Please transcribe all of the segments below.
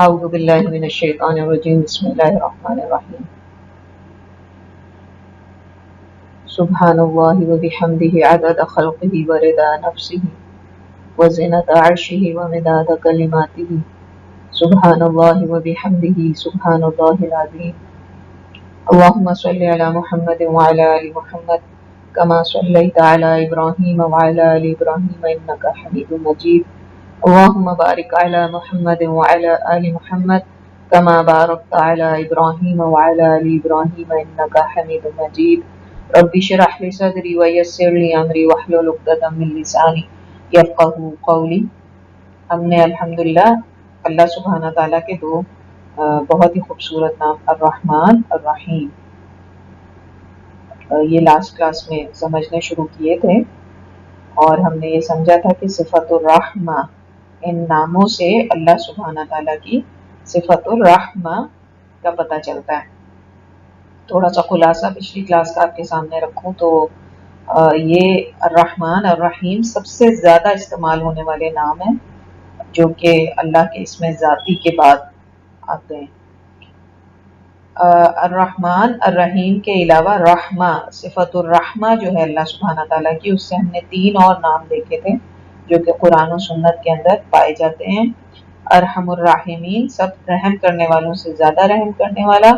اعوذ باللہ من الشیطان الرجیم بسم اللہ الرحمن الرحیم سبحان اللہ وبحمدہ عدد خلقہ ورضا نفسہ وزنۃ عرشہ ومداد کلماتہ سبحان اللہ وبحمدہ سبحان اللہ العظیم اللہم صل علی محمد وعلی آل محمد کما صلیت علی ابراہیم وعلی آل ابراہیم انک حمید مجید اللہم بارک علی محمد وعلی آل محمد کما بارکت علی ابراہیم وعلی آل ابراہیم انک حمید مجید رب اشرح لی صدری ویسر لی امری واحلل عقدۃ من لسانی یفقہوا قولی۔ ہم نے الحمدللہ اللہ سبحانہ تعالیٰ کے دو بہت ہی خوبصورت نام الرحمن الرحیم یہ لاسٹ کلاس میں سمجھنے شروع کیے تھے، اور ہم نے یہ سمجھا تھا کہ صفت الرحمہ، ان ناموں سے اللہ سبحانہ تعالیٰ کی صفت الرحمہ کا پتہ چلتا ہے۔ تھوڑا سا خلاصہ پچھلی کلاس کا آپ کے سامنے رکھوں تو یہ الرحمن الرحیم سب سے زیادہ استعمال ہونے والے نام ہیں جو کہ اللہ کے اسم ذاتی کے بعد آتے ہیں۔ الرحمن الرحیم کے علاوہ رحمہ، صفت الرحمہ جو ہے اللہ سبحانہ تعالیٰ کی، اس سے ہم نے 3 اور نام دیکھے تھے جو کہ قرآن و سنت کے اندر پائے جاتے ہیں۔ ارحم الراحمین، سب رحم کرنے والوں سے زیادہ رحم کرنے والا،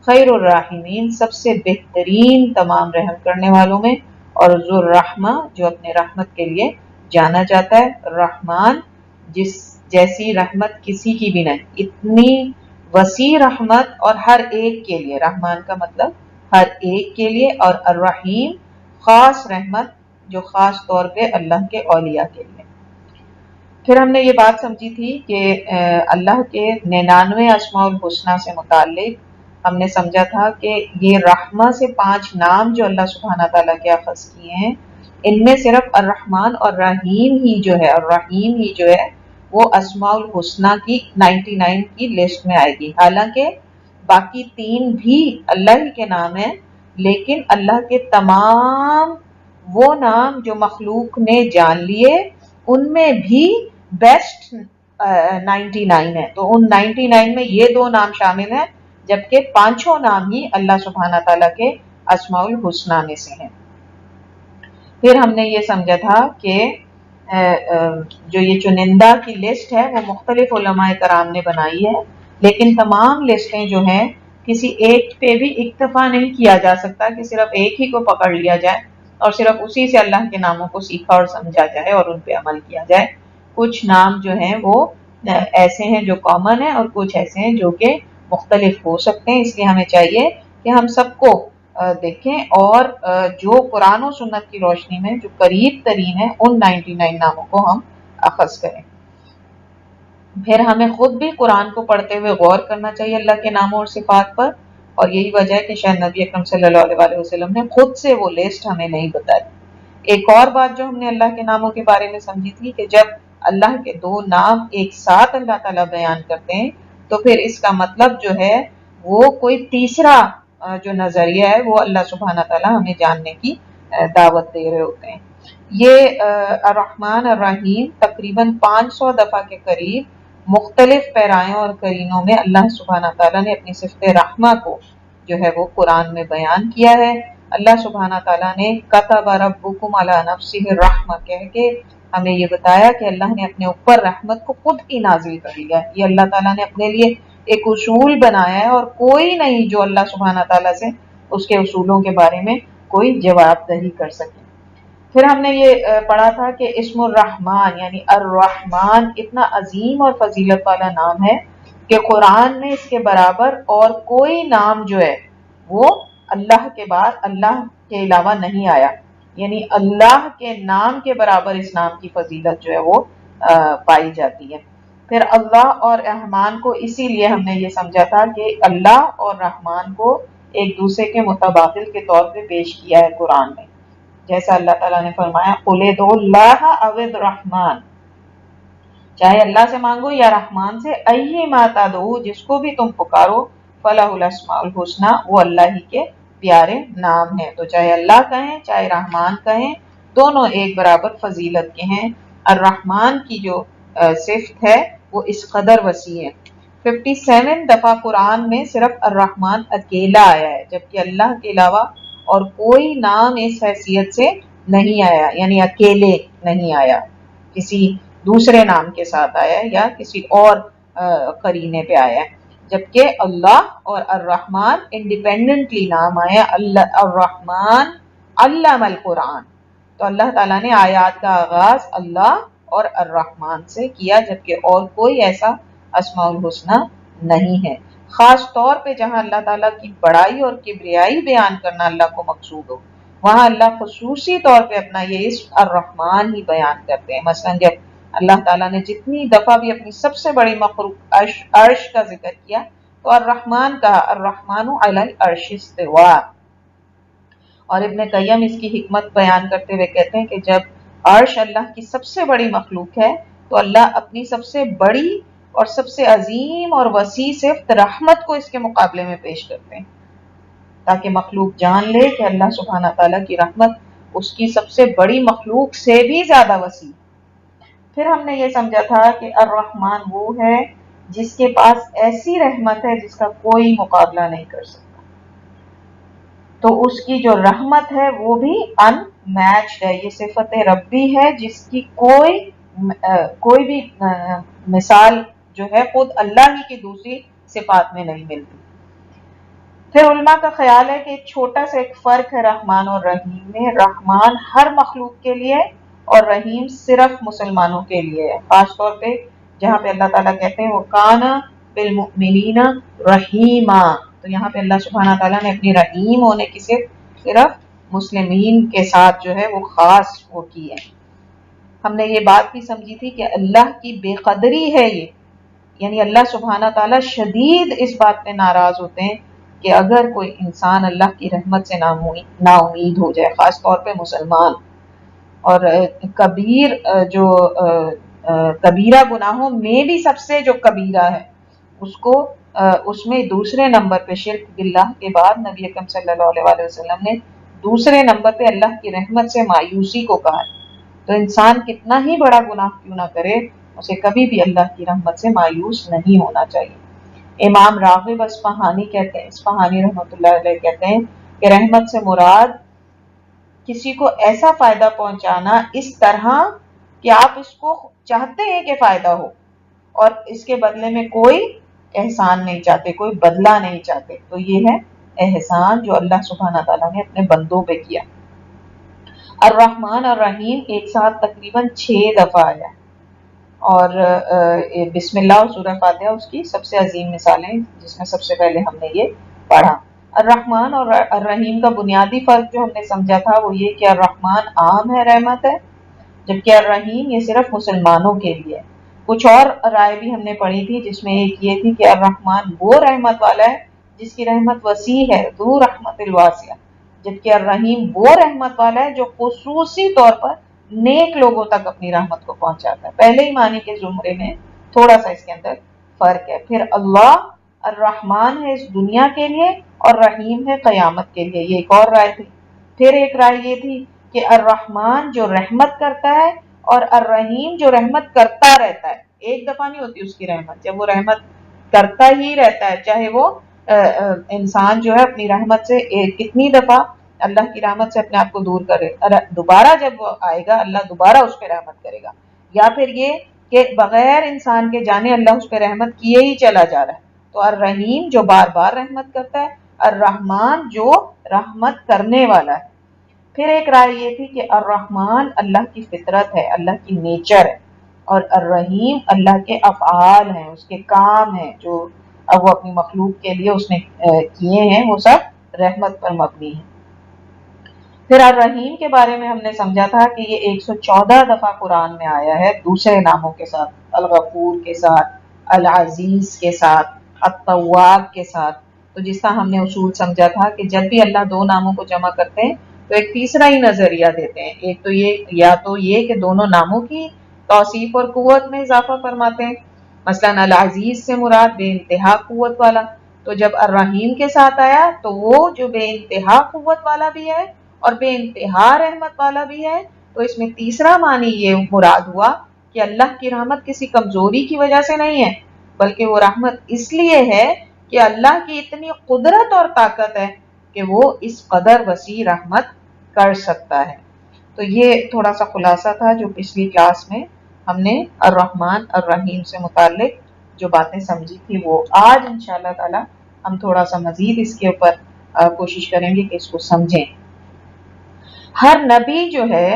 خیر الراحمین، سب سے بہترین تمام رحم کرنے والوں میں، اور ذو الرحمہ، جو اپنے رحمت کے لیے جانا جاتا ہے۔ رحمان، جس جیسی رحمت کسی کی بھی نہیں، اتنی وسیع رحمت اور ہر ایک کے لیے، رحمان کا مطلب ہر ایک کے لیے، اور الرحیم خاص رحمت جو خاص طور پہ اللہ کے اولیاء کے لیے۔ پھر ہم نے یہ بات سمجھی تھی کہ اللہ کے 99 اسماء الحسنہ سے متعلق ہم نے سمجھا تھا کہ یہ رحمہ سے 5 نام جو اللہ سبحانہ تعالیٰ کے اخذ کیے ہیں، ان میں صرف الرحمن اور رحیم ہی جو ہے، الرحیم ہی جو ہے وہ اسماء الحسنہ کی 99 کی لسٹ میں آئے گی۔ حالانکہ باقی 3 بھی اللہ ہی کے نام ہیں، لیکن اللہ کے تمام وہ نام جو مخلوق نے جان لیے، ان میں بھی بیسٹ 99 ہے، تو ان 99 میں یہ 2 نام شامل ہیں، جبکہ 5 نام ہی اللہ سبحانہ تعالیٰ کے اسماء الحسنہ میں سے ہیں۔ پھر ہم نے یہ سمجھا تھا کہ جو یہ چنندہ کی لسٹ ہے وہ مختلف علماء کرام نے بنائی ہے، لیکن تمام لسٹیں جو ہیں کسی ایک پہ بھی اکتفا نہیں کیا جا سکتا کہ صرف ایک ہی کو پکڑ لیا جائے اور صرف اسی سے اللہ کے ناموں کو سیکھا اور سمجھا جائے اور ان پہ عمل کیا جائے۔ کچھ نام جو ہیں وہ ایسے ہیں جو کامن ہیں، اور کچھ ایسے ہیں جو کہ مختلف ہو سکتے ہیں، اس لیے ہمیں چاہیے کہ ہم سب کو دیکھیں اور جو قرآن و سنت کی روشنی میں جو قریب ترین ہے ان 99 ناموں کو ہم اخذ کریں۔ پھر ہمیں خود بھی قرآن کو پڑھتے ہوئے غور کرنا چاہیے اللہ کے ناموں اور صفات پر، اور یہی وجہ ہے کہ شاید نبی اکرم صلی اللہ علیہ وسلم نے خود سے وہ لسٹ ہمیں نہیں بتائی۔ ایک اور بات جو ہم نے اللہ کے ناموں کے بارے میں سمجھی تھی کہ جب اللہ کے 2 نام ایک ساتھ اللہ تعالیٰ بیان کرتے ہیں تو پھر اس کا مطلب جو ہے وہ کوئی تیسرا جو نظریہ ہے وہ اللہ سبحانہ تعالیٰ ہمیں جاننے کی دعوت دے رہے ہوتے ہیں۔ یہ الرحمن الرحیم تقریباً 500 دفعہ کے قریب مختلف پیرایوں اور قرینوں میں اللہ سبحانہ تعالیٰ نے اپنی صفت رحمہ کو جو ہے وہ قرآن میں بیان کیا ہے۔ اللہ سبحانہ تعالیٰ نے کتب ربکم علی نفسہ الرحمہ کہہ کے ہمیں یہ بتایا کہ اللہ نے اپنے اوپر رحمت کو خود ہی نازل کر لیا ہے۔ یہ اللہ تعالیٰ نے اپنے لیے ایک اصول بنایا ہے، اور کوئی نہیں جو اللہ سبحانہ تعالیٰ سے اس کے اصولوں کے بارے میں کوئی جواب دہی کر سکے۔ پھر ہم نے یہ پڑھا تھا کہ اسم الرحمن یعنی الرحمن اتنا عظیم اور فضیلت والا نام ہے کہ قرآن میں اس کے برابر اور کوئی نام جو ہے وہ اللہ کے بعد اللہ کے علاوہ نہیں آیا، یعنی اللہ کے نام کے برابر اس نام کی فضیلت جو ہے وہ پائی جاتی ہے۔ پھر اللہ اور رحمان کو اسی لیے ہم نے یہ سمجھا تھا کہ اللہ اور رحمان کو ایک دوسرے کے متبادل کے طور پہ پیش کیا ہے قرآن میں، جیسا اللہ تعالیٰ نے فرمایا قُلِ ادْعُوا اللَّهَ أَوِ الرَّحْمَنَ، چاہے اللہ سے مانگو یا رحمان سے، أَيَّمَا تَدْعُوا، جس کو بھی تم پکارو، فَلَهُ الْأَسْمَاءُ الْحُسْنَى، وہ اللہ ہی کے پیارے نام ہیں۔ تو چاہے اللہ کہیں چاہے رحمان کہیں، دونوں ایک برابر فضیلت کے ہیں۔ الرحمن کی جو صفت ہے وہ اس قدر وسیع ہے۔ 57 دفعہ قرآن میں صرف الرحمن اکیلا آیا ہے، جبکہ اللہ کے علاوہ اور کوئی نام اس حیثیت سے نہیں آیا، یعنی اکیلے نہیں آیا، کسی دوسرے نام کے ساتھ آیا ہے یا کسی اور قرینے پہ آیا ہے، جبکہ اللہ اور الرحمن انڈیپینڈنٹلی نام آیا۔ الرحمن علم القرآن، تو اللہ تعالیٰ نے آیات کا آغاز اللہ اور الرحمن سے کیا، جبکہ اور کوئی ایسا اسماء الحسنی نہیں ہے۔ خاص طور پہ جہاں اللہ تعالیٰ کی بڑائی اور کبریائی بیان کرنا اللہ کو مقصود ہو، وہاں اللہ خصوصی طور پہ اپنا یہ اسم الرحمن ہی بیان کرتے ہیں۔ مثلا جب اللہ تعالیٰ نے جتنی دفعہ بھی اپنی سب سے بڑی مخلوق عرش کا ذکر کیا تو الرحمن کہا، الرحمن علی العرش استوى۔ اور ابن قیم اس کی حکمت بیان کرتے ہوئے کہتے ہیں کہ جب عرش اللہ کی سب سے بڑی مخلوق ہے تو اللہ اپنی سب سے بڑی اور سب سے عظیم اور وسیع صفت رحمت کو اس کے مقابلے میں پیش کرتے ہیں، تاکہ مخلوق جان لے کہ اللہ سبحانہ تعالیٰ کی رحمت اس کی سب سے بڑی مخلوق سے بھی زیادہ وسیع۔ پھر ہم نے یہ سمجھا تھا کہ الرحمن وہ ہے جس کے پاس ایسی رحمت ہے جس کا کوئی مقابلہ نہیں کر سکتا، تو اس کی جو رحمت ہے وہ بھی ان میچڈ ہے، یہ صفت ربی ہے جس کی کوئی بھی مثال جو ہے خود اللہ ہی کی دوسری صفات میں نہیں ملتی۔ پھر علماء کا خیال ہے کہ ایک چھوٹا سا ایک فرق ہے رحمان اور رحیم میں، رحمان ہر مخلوق کے لیے اور رحیم صرف مسلمانوں کے لیے ہے، خاص طور پہ جہاں پہ اللہ تعالیٰ کہتے ہیں وَكَانَ بِالْمُؤْمِنِينَ رَحِيمًا، تو یہاں پہ اللہ سبحانہ تعالیٰ نے اپنی رحیم ہونے کی صرف مسلمین کے ساتھ جو ہے وہ خاص وہ کی ہے۔ ہم نے یہ بات بھی سمجھی تھی کہ اللہ کی بے قدری ہے یہ، یعنی اللہ سبحانہ تعالیٰ شدید اس بات پہ ناراض ہوتے ہیں کہ اگر کوئی انسان اللہ کی رحمت سے نا امید ہو جائے، خاص طور پہ مسلمان، اور کبیرہ گناہوں میں بھی سب سے جو کبیرہ ہے اس میں دوسرے نمبر پہ شرک باللہ کے بعد نبی اکرم صلی اللہ علیہ وسلم نے دوسرے نمبر پہ اللہ کی رحمت سے مایوسی کو کہا ہے۔ تو انسان کتنا ہی بڑا گناہ کیوں نہ کرے، اسے کبھی بھی اللہ کی رحمت سے مایوس نہیں ہونا چاہیے۔ امام راغب اصفہانی رحمۃ اللہ علیہ کہتے ہیں کہ رحمت سے مراد کسی کو ایسا فائدہ پہنچانا اس طرح کہ آپ اس کو چاہتے ہیں کہ فائدہ ہو اور اس کے بدلے میں کوئی احسان نہیں چاہتے، کوئی بدلہ نہیں چاہتے، تو یہ ہے احسان جو اللہ سبحانہ تعالیٰ نے اپنے بندوں پہ کیا۔ الرحمن اور رحیم ایک ساتھ تقریباً 6 دفعہ آیا، اور بسم اللہ اور سورہ فاتحہ اس کی سب سے عظیم مثالیں، جس میں سب سے پہلے ہم نے یہ پڑھا۔ الرحمن اور الرحیم کا بنیادی فرق جو ہم نے سمجھا تھا وہ یہ کہ الرحمن عام ہے، رحمت ہے، جبکہ الرحیم یہ صرف مسلمانوں کے لیے۔ کچھ اور رائے بھی ہم نے پڑھی تھی، جس میں ایک یہ تھی کہ الرحمن وہ رحمت والا ہے جس کی رحمت وسیع ہے، ذو رحمت الواسعہ، جبکہ الرحیم وہ رحمت والا ہے جو خصوصی طور پر نیک لوگوں تک اپنی رحمت کو پہنچاتا ہے۔ پہلے ہی معنی کے زمرے میں تھوڑا سا اس کے اندر فرق ہے۔ پھر اللہ الرحمن ہے اس دنیا کے لیے اور رحیم ہے قیامت کے لیے، یہ ایک اور رائے تھی۔ پھر ایک رائے یہ تھی کہ الرحمن جو رحمت کرتا ہے اور الرحیم جو رحمت کرتا رہتا ہے، ایک دفعہ نہیں ہوتی اس کی رحمت، جب وہ رحمت کرتا ہی رہتا ہے، چاہے وہ انسان جو ہے اپنی رحمت سے کتنی دفعہ اللہ کی رحمت سے اپنے آپ کو دور کرے، دوبارہ جب وہ آئے گا اللہ دوبارہ اس پہ رحمت کرے گا، یا پھر یہ کہ بغیر انسان کے جانے اللہ اس پہ رحمت کیے ہی چلا جا رہا ہے۔ تو الرحیم جو بار بار رحمت کرتا ہے، الرحمن جو رحمت کرنے والا ہے۔ پھر ایک رائے یہ تھی کہ الرحمن اللہ کی فطرت ہے، اللہ کی نیچر ہے، اور الرحیم اللہ کے افعال ہیں، اس کے کام ہیں جو اب وہ اپنی مخلوق کے لیے اس نے کیے ہیں، وہ سب رحمت پر مبنی ہیں۔ پھر الرحیم کے بارے میں ہم نے سمجھا تھا کہ یہ 114 دفعہ قرآن میں آیا ہے دوسرے ناموں کے ساتھ، الغفور کے ساتھ، العزیز کے ساتھ، التواب کے ساتھ۔ تو جس طرح ہم نے اصول سمجھا تھا کہ جب بھی اللہ دو ناموں کو جمع کرتے ہیں تو ایک تیسرا ہی نظریہ دیتے ہیں، ایک تو یہ کہ دونوں ناموں کی توصیف اور قوت میں اضافہ فرماتے ہیں۔ مثلا العزیز سے مراد بے انتہا قوت والا، تو جب الرحیم کے ساتھ آیا تو وہ جو بے انتہا قوت والا بھی ہے اور بے انتہا رحمت والا بھی ہے، تو اس میں تیسرا معنی یہ مراد ہوا کہ اللہ کی رحمت کسی کمزوری کی وجہ سے نہیں ہے، بلکہ وہ رحمت اس لیے ہے کہ اللہ کی اتنی قدرت اور طاقت ہے کہ وہ اس قدر وسیع رحمت کر سکتا ہے۔ تو یہ تھوڑا سا خلاصہ تھا جو پچھلی کلاس میں ہم نے الرحمن الرحیم سے متعلق جو باتیں سمجھی تھی، وہ آج انشاءاللہ تعالی ہم تھوڑا سا مزید اس کے اوپر کوشش کریں گے کہ اس کو سمجھیں۔ ہر نبی جو ہے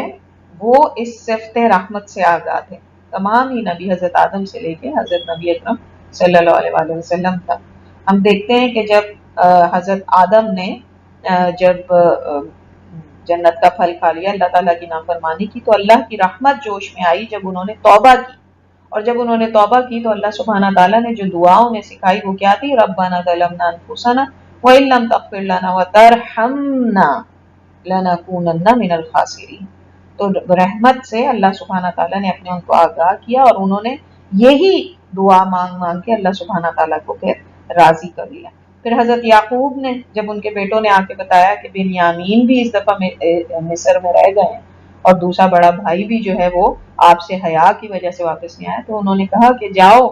وہ اس صفت رحمت سے آگاہ ہے، تمام ہی نبی حضرت آدم سے لے کے حضرت نبی اکرم صلی اللہ علیہ وسلم تک۔ ہم دیکھتے ہیں کہ جب حضرت آدم نے جب جنت کا پھل کھا لیا، اللہ تعالیٰ کی نافرمانی کی، تو اللہ کی رحمت جوش میں آئی جب انہوں نے توبہ کی، اور جب انہوں نے توبہ کی تو اللہ سبحانہ تعالیٰ نے جو دعا انہیں سکھائی وہ کیا تھی؟ ربنا ظلمنا انفسنا وان لم تغفر لنا وترحمنا لنکونن من الخاسرین۔ تو رحمت سے اللہ سبحانہ تعالیٰ نے اپنے ان کو آگاہ کیا، اور انہوں نے یہی دعا مانگ مانگ کے اللہ سبحانہ تعالیٰ کو پھر راضی کر لیا۔ پھر حضرت یعقوب نے جب ان کے بیٹوں نے آ کے بتایا کہ بنیامین بھی اس دفعہ مصر میں رہ گئے ہیں، اور دوسرا بڑا بھائی بھی جو ہے وہ آپ سے حیا کی وجہ سے واپس نہیں آیا، تو انہوں نے کہا کہ جاؤ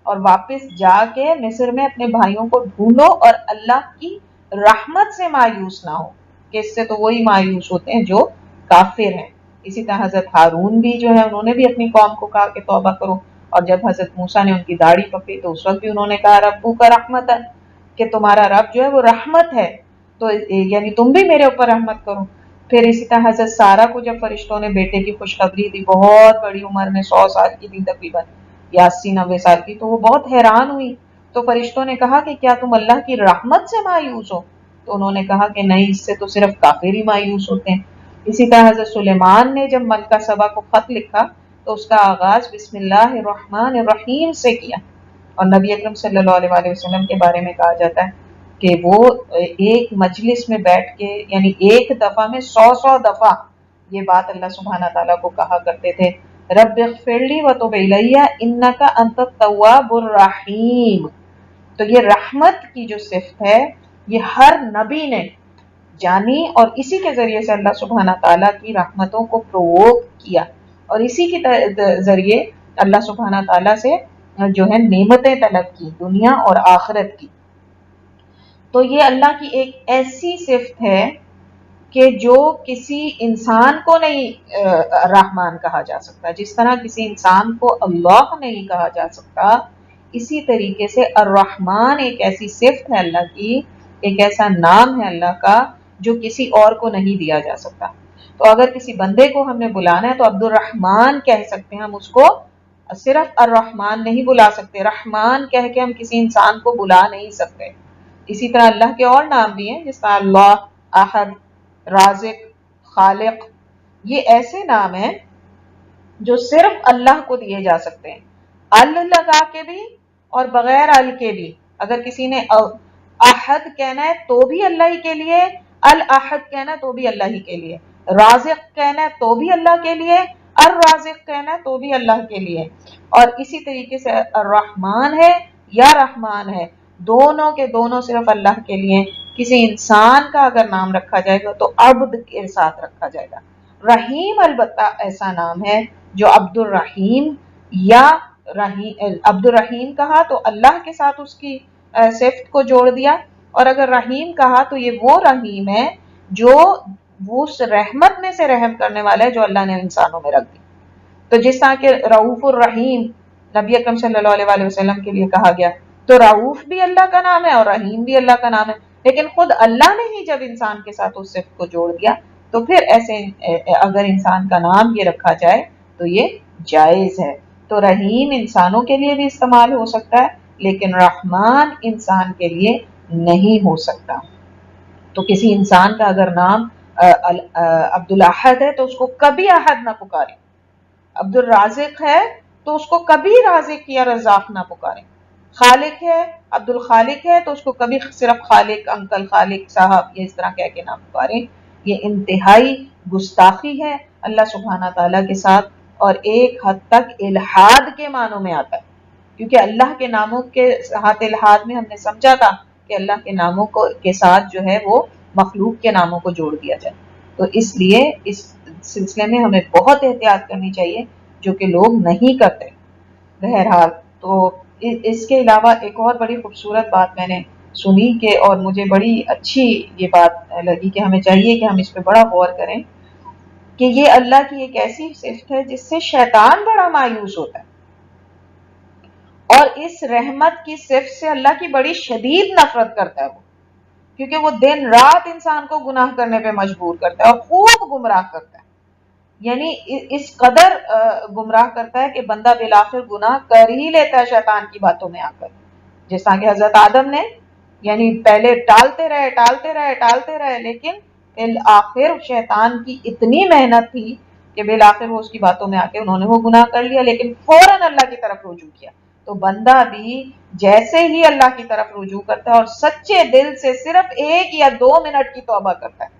اور واپس جا کے مصر میں اپنے بھائیوں کو ڈھونڈو اور اللہ کی رحمت سے مایوس نہ ہو، کہ اس سے تو وہی مایوس ہوتے ہیں جو کافر ہیں۔ اسی طرح حضرت ہارون بھی جو ہے انہوں نے بھی اپنی قوم کو کہا کہ توبہ کرو، اور جب حضرت موسیٰ نے ان کی داڑھی پکڑی تو اس وقت بھی انہوں نے کہا ربو کا رحمت ہے، کہ تمہارا رب جو ہے وہ رحمت ہے، تو یعنی تم بھی میرے اوپر رحمت کرو۔ پھر اسی طرح حضرت سارہ کو جب فرشتوں نے بیٹے کی خوشخبری دی، بہت بڑی عمر میں 100 سال کی تھی تقریباً، یا 80-90 سال کی، تو وہ بہت حیران ہوئی، تو فرشتوں نے کہا کہ کیا تم اللہ کی رحمت سے مایوس ہو؟ تو انہوں نے کہا کہ نہیں، اس سے تو صرف کافر ہی مایوس ہوتے ہیں۔ اسی طرح حضرت سلیمان نے جب ملکہ سبا کو خط لکھا تو اس کا آغاز بسم اللہ الرحمن الرحیم سے کیا، اور نبی اکرم صلی اللہ علیہ وسلم کے بارے میں کہا جاتا ہے کہ وہ ایک مجلس میں بیٹھ کے، یعنی ایک دفعہ میں 100 دفعہ یہ بات اللہ سبحانہ تعالیٰ کو کہا کرتے تھے، رب اغفر لی وتب الی انک انت التواب الرحیم۔ تو یہ رحمت کی جو صفت ہے یہ ہر نبی نے جانی، اور اسی کے ذریعے سے اللہ سبحانہ تعالیٰ کی رحمتوں کو پرووک کیا، اور اسی کے ذریعے اللہ سبحانہ تعالیٰ سے جو ہے نعمتیں طلب کی، دنیا اور آخرت کی۔ تو یہ اللہ کی ایک ایسی صفت ہے کہ جو کسی انسان کو نہیں رحمان کہا جا سکتا، جس طرح کسی انسان کو اللہ نہیں کہا جا سکتا، اسی طریقے سے الرحمن ایک ایسی صفت ہے اللہ کی، ایک ایسا نام ہے اللہ کا جو کسی اور کو نہیں دیا جا سکتا۔ تو اگر کسی بندے کو ہم نے بلانا ہے تو عبد الرحمن کہہ سکتے ہیں، ہم اس کو صرف الرحمن نہیں بلا سکتے، رحمان کہہ کے ہم کسی انسان کو بلا نہیں سکتے۔ اسی طرح اللہ کے اور نام بھی ہیں، جس طرح اللہ، احد، رازق، خالق، یہ ایسے نام ہیں جو صرف اللہ کو دیے جا سکتے ہیں، ال لگا کے بھی اور بغیر ال کے بھی۔ اگر کسی نے احد کہنا ہے تو بھی اللہ ہی کے لیے، الاحد کہنا ہے تو بھی اللہ ہی کے لیے، رازق کہنا ہے تو بھی اللہ کے لیے، الرازق کہنا ہے تو بھی اللہ کے لیے، اور اسی طریقے سے الرحمن ہے یا رحمان ہے، دونوں کے دونوں صرف اللہ کے لیے۔ کسی انسان کا اگر نام رکھا جائے گا تو عبد کے ساتھ رکھا جائے گا۔ رحیم البتہ ایسا نام ہے جو عبد الرحیم یا عبد الرحیم کہا تو اللہ کے ساتھ اس کی صفت کو جوڑ دیا، اور اگر رحیم کہا تو یہ وہ رحیم ہے جو اس رحمت میں سے رحم کرنے والا ہے جو اللہ نے انسانوں میں رکھ دی۔ تو جس طرح کہ رؤوف الرحیم نبی اکرم صلی اللہ علیہ وسلم کے لیے کہا گیا، تو رؤوف بھی اللہ کا نام ہے اور رحیم بھی اللہ کا نام ہے، لیکن خود اللہ نے ہی جب انسان کے ساتھ اس صفت کو جوڑ دیا تو پھر ایسے اگر انسان کا نام یہ رکھا جائے تو یہ جائز ہے۔ تو رحیم انسانوں کے لیے بھی استعمال ہو سکتا ہے، لیکن رحمان انسان کے لیے نہیں ہو سکتا۔ تو کسی انسان کا اگر نام عبد الاحد ہے تو اس کو کبھی احد نہ پکارے، عبد الرازق ہے تو اس کو کبھی رازق یا رزاق نہ پکارے، خالق ہے، عبد الخالق ہے تو اس کو کبھی صرف خالق، انکل، خالق صاحب، یہ اس طرح کہہ کے نہ پکارے۔ یہ انتہائی گستاخی ہے اللہ سبحانہ تعالیٰ کے ساتھ، اور ایک حد تک الہاد کے معنوں میں آتا ہے، کیونکہ اللہ کے ناموں کے ساتھ الہاد میں ہم نے سمجھا تھا کہ اللہ کے ناموں کے ساتھ جو ہے وہ مخلوق کے ناموں کو جوڑ دیا جائے، تو اس لیے اس سلسلے میں ہمیں بہت احتیاط کرنی چاہیے جو کہ لوگ نہیں کرتے۔ بہرحال تو اس کے علاوہ ایک اور بڑی خوبصورت بات میں نے سنی کہ اور مجھے بڑی اچھی یہ بات لگی کہ ہمیں چاہیے کہ ہم اس پہ بڑا غور کریں کہ یہ اللہ کی ایک ایسی صفت ہے جس سے شیطان بڑا مایوس ہوتا ہے، اور اس رحمت کی صفت سے اللہ کی بڑی شدید نفرت کرتا ہے وہ، کیونکہ وہ دن رات انسان کو گناہ کرنے پہ مجبور کرتا ہے اور خوب گمراہ کرتا ہے، یعنی اس قدر گمراہ کرتا ہے کہ بندہ بالآخر گناہ کر ہی لیتا ہے شیطان کی باتوں میں آ کر، جس طرح کہ حضرت آدم نے یعنی پہلے ٹالتے رہے لیکن بالآخر شیطان کی اتنی محنت تھی کہ بالآخر وہ اس کی باتوں میں آ کے انہوں نے وہ گناہ کر لیا، لیکن فوراً اللہ کی طرف رجوع کیا۔ تو بندہ بھی جیسے ہی اللہ کی طرف رجوع کرتا ہے اور سچے دل سے صرف 1 یا 2 منٹ کی توبہ کرتا ہے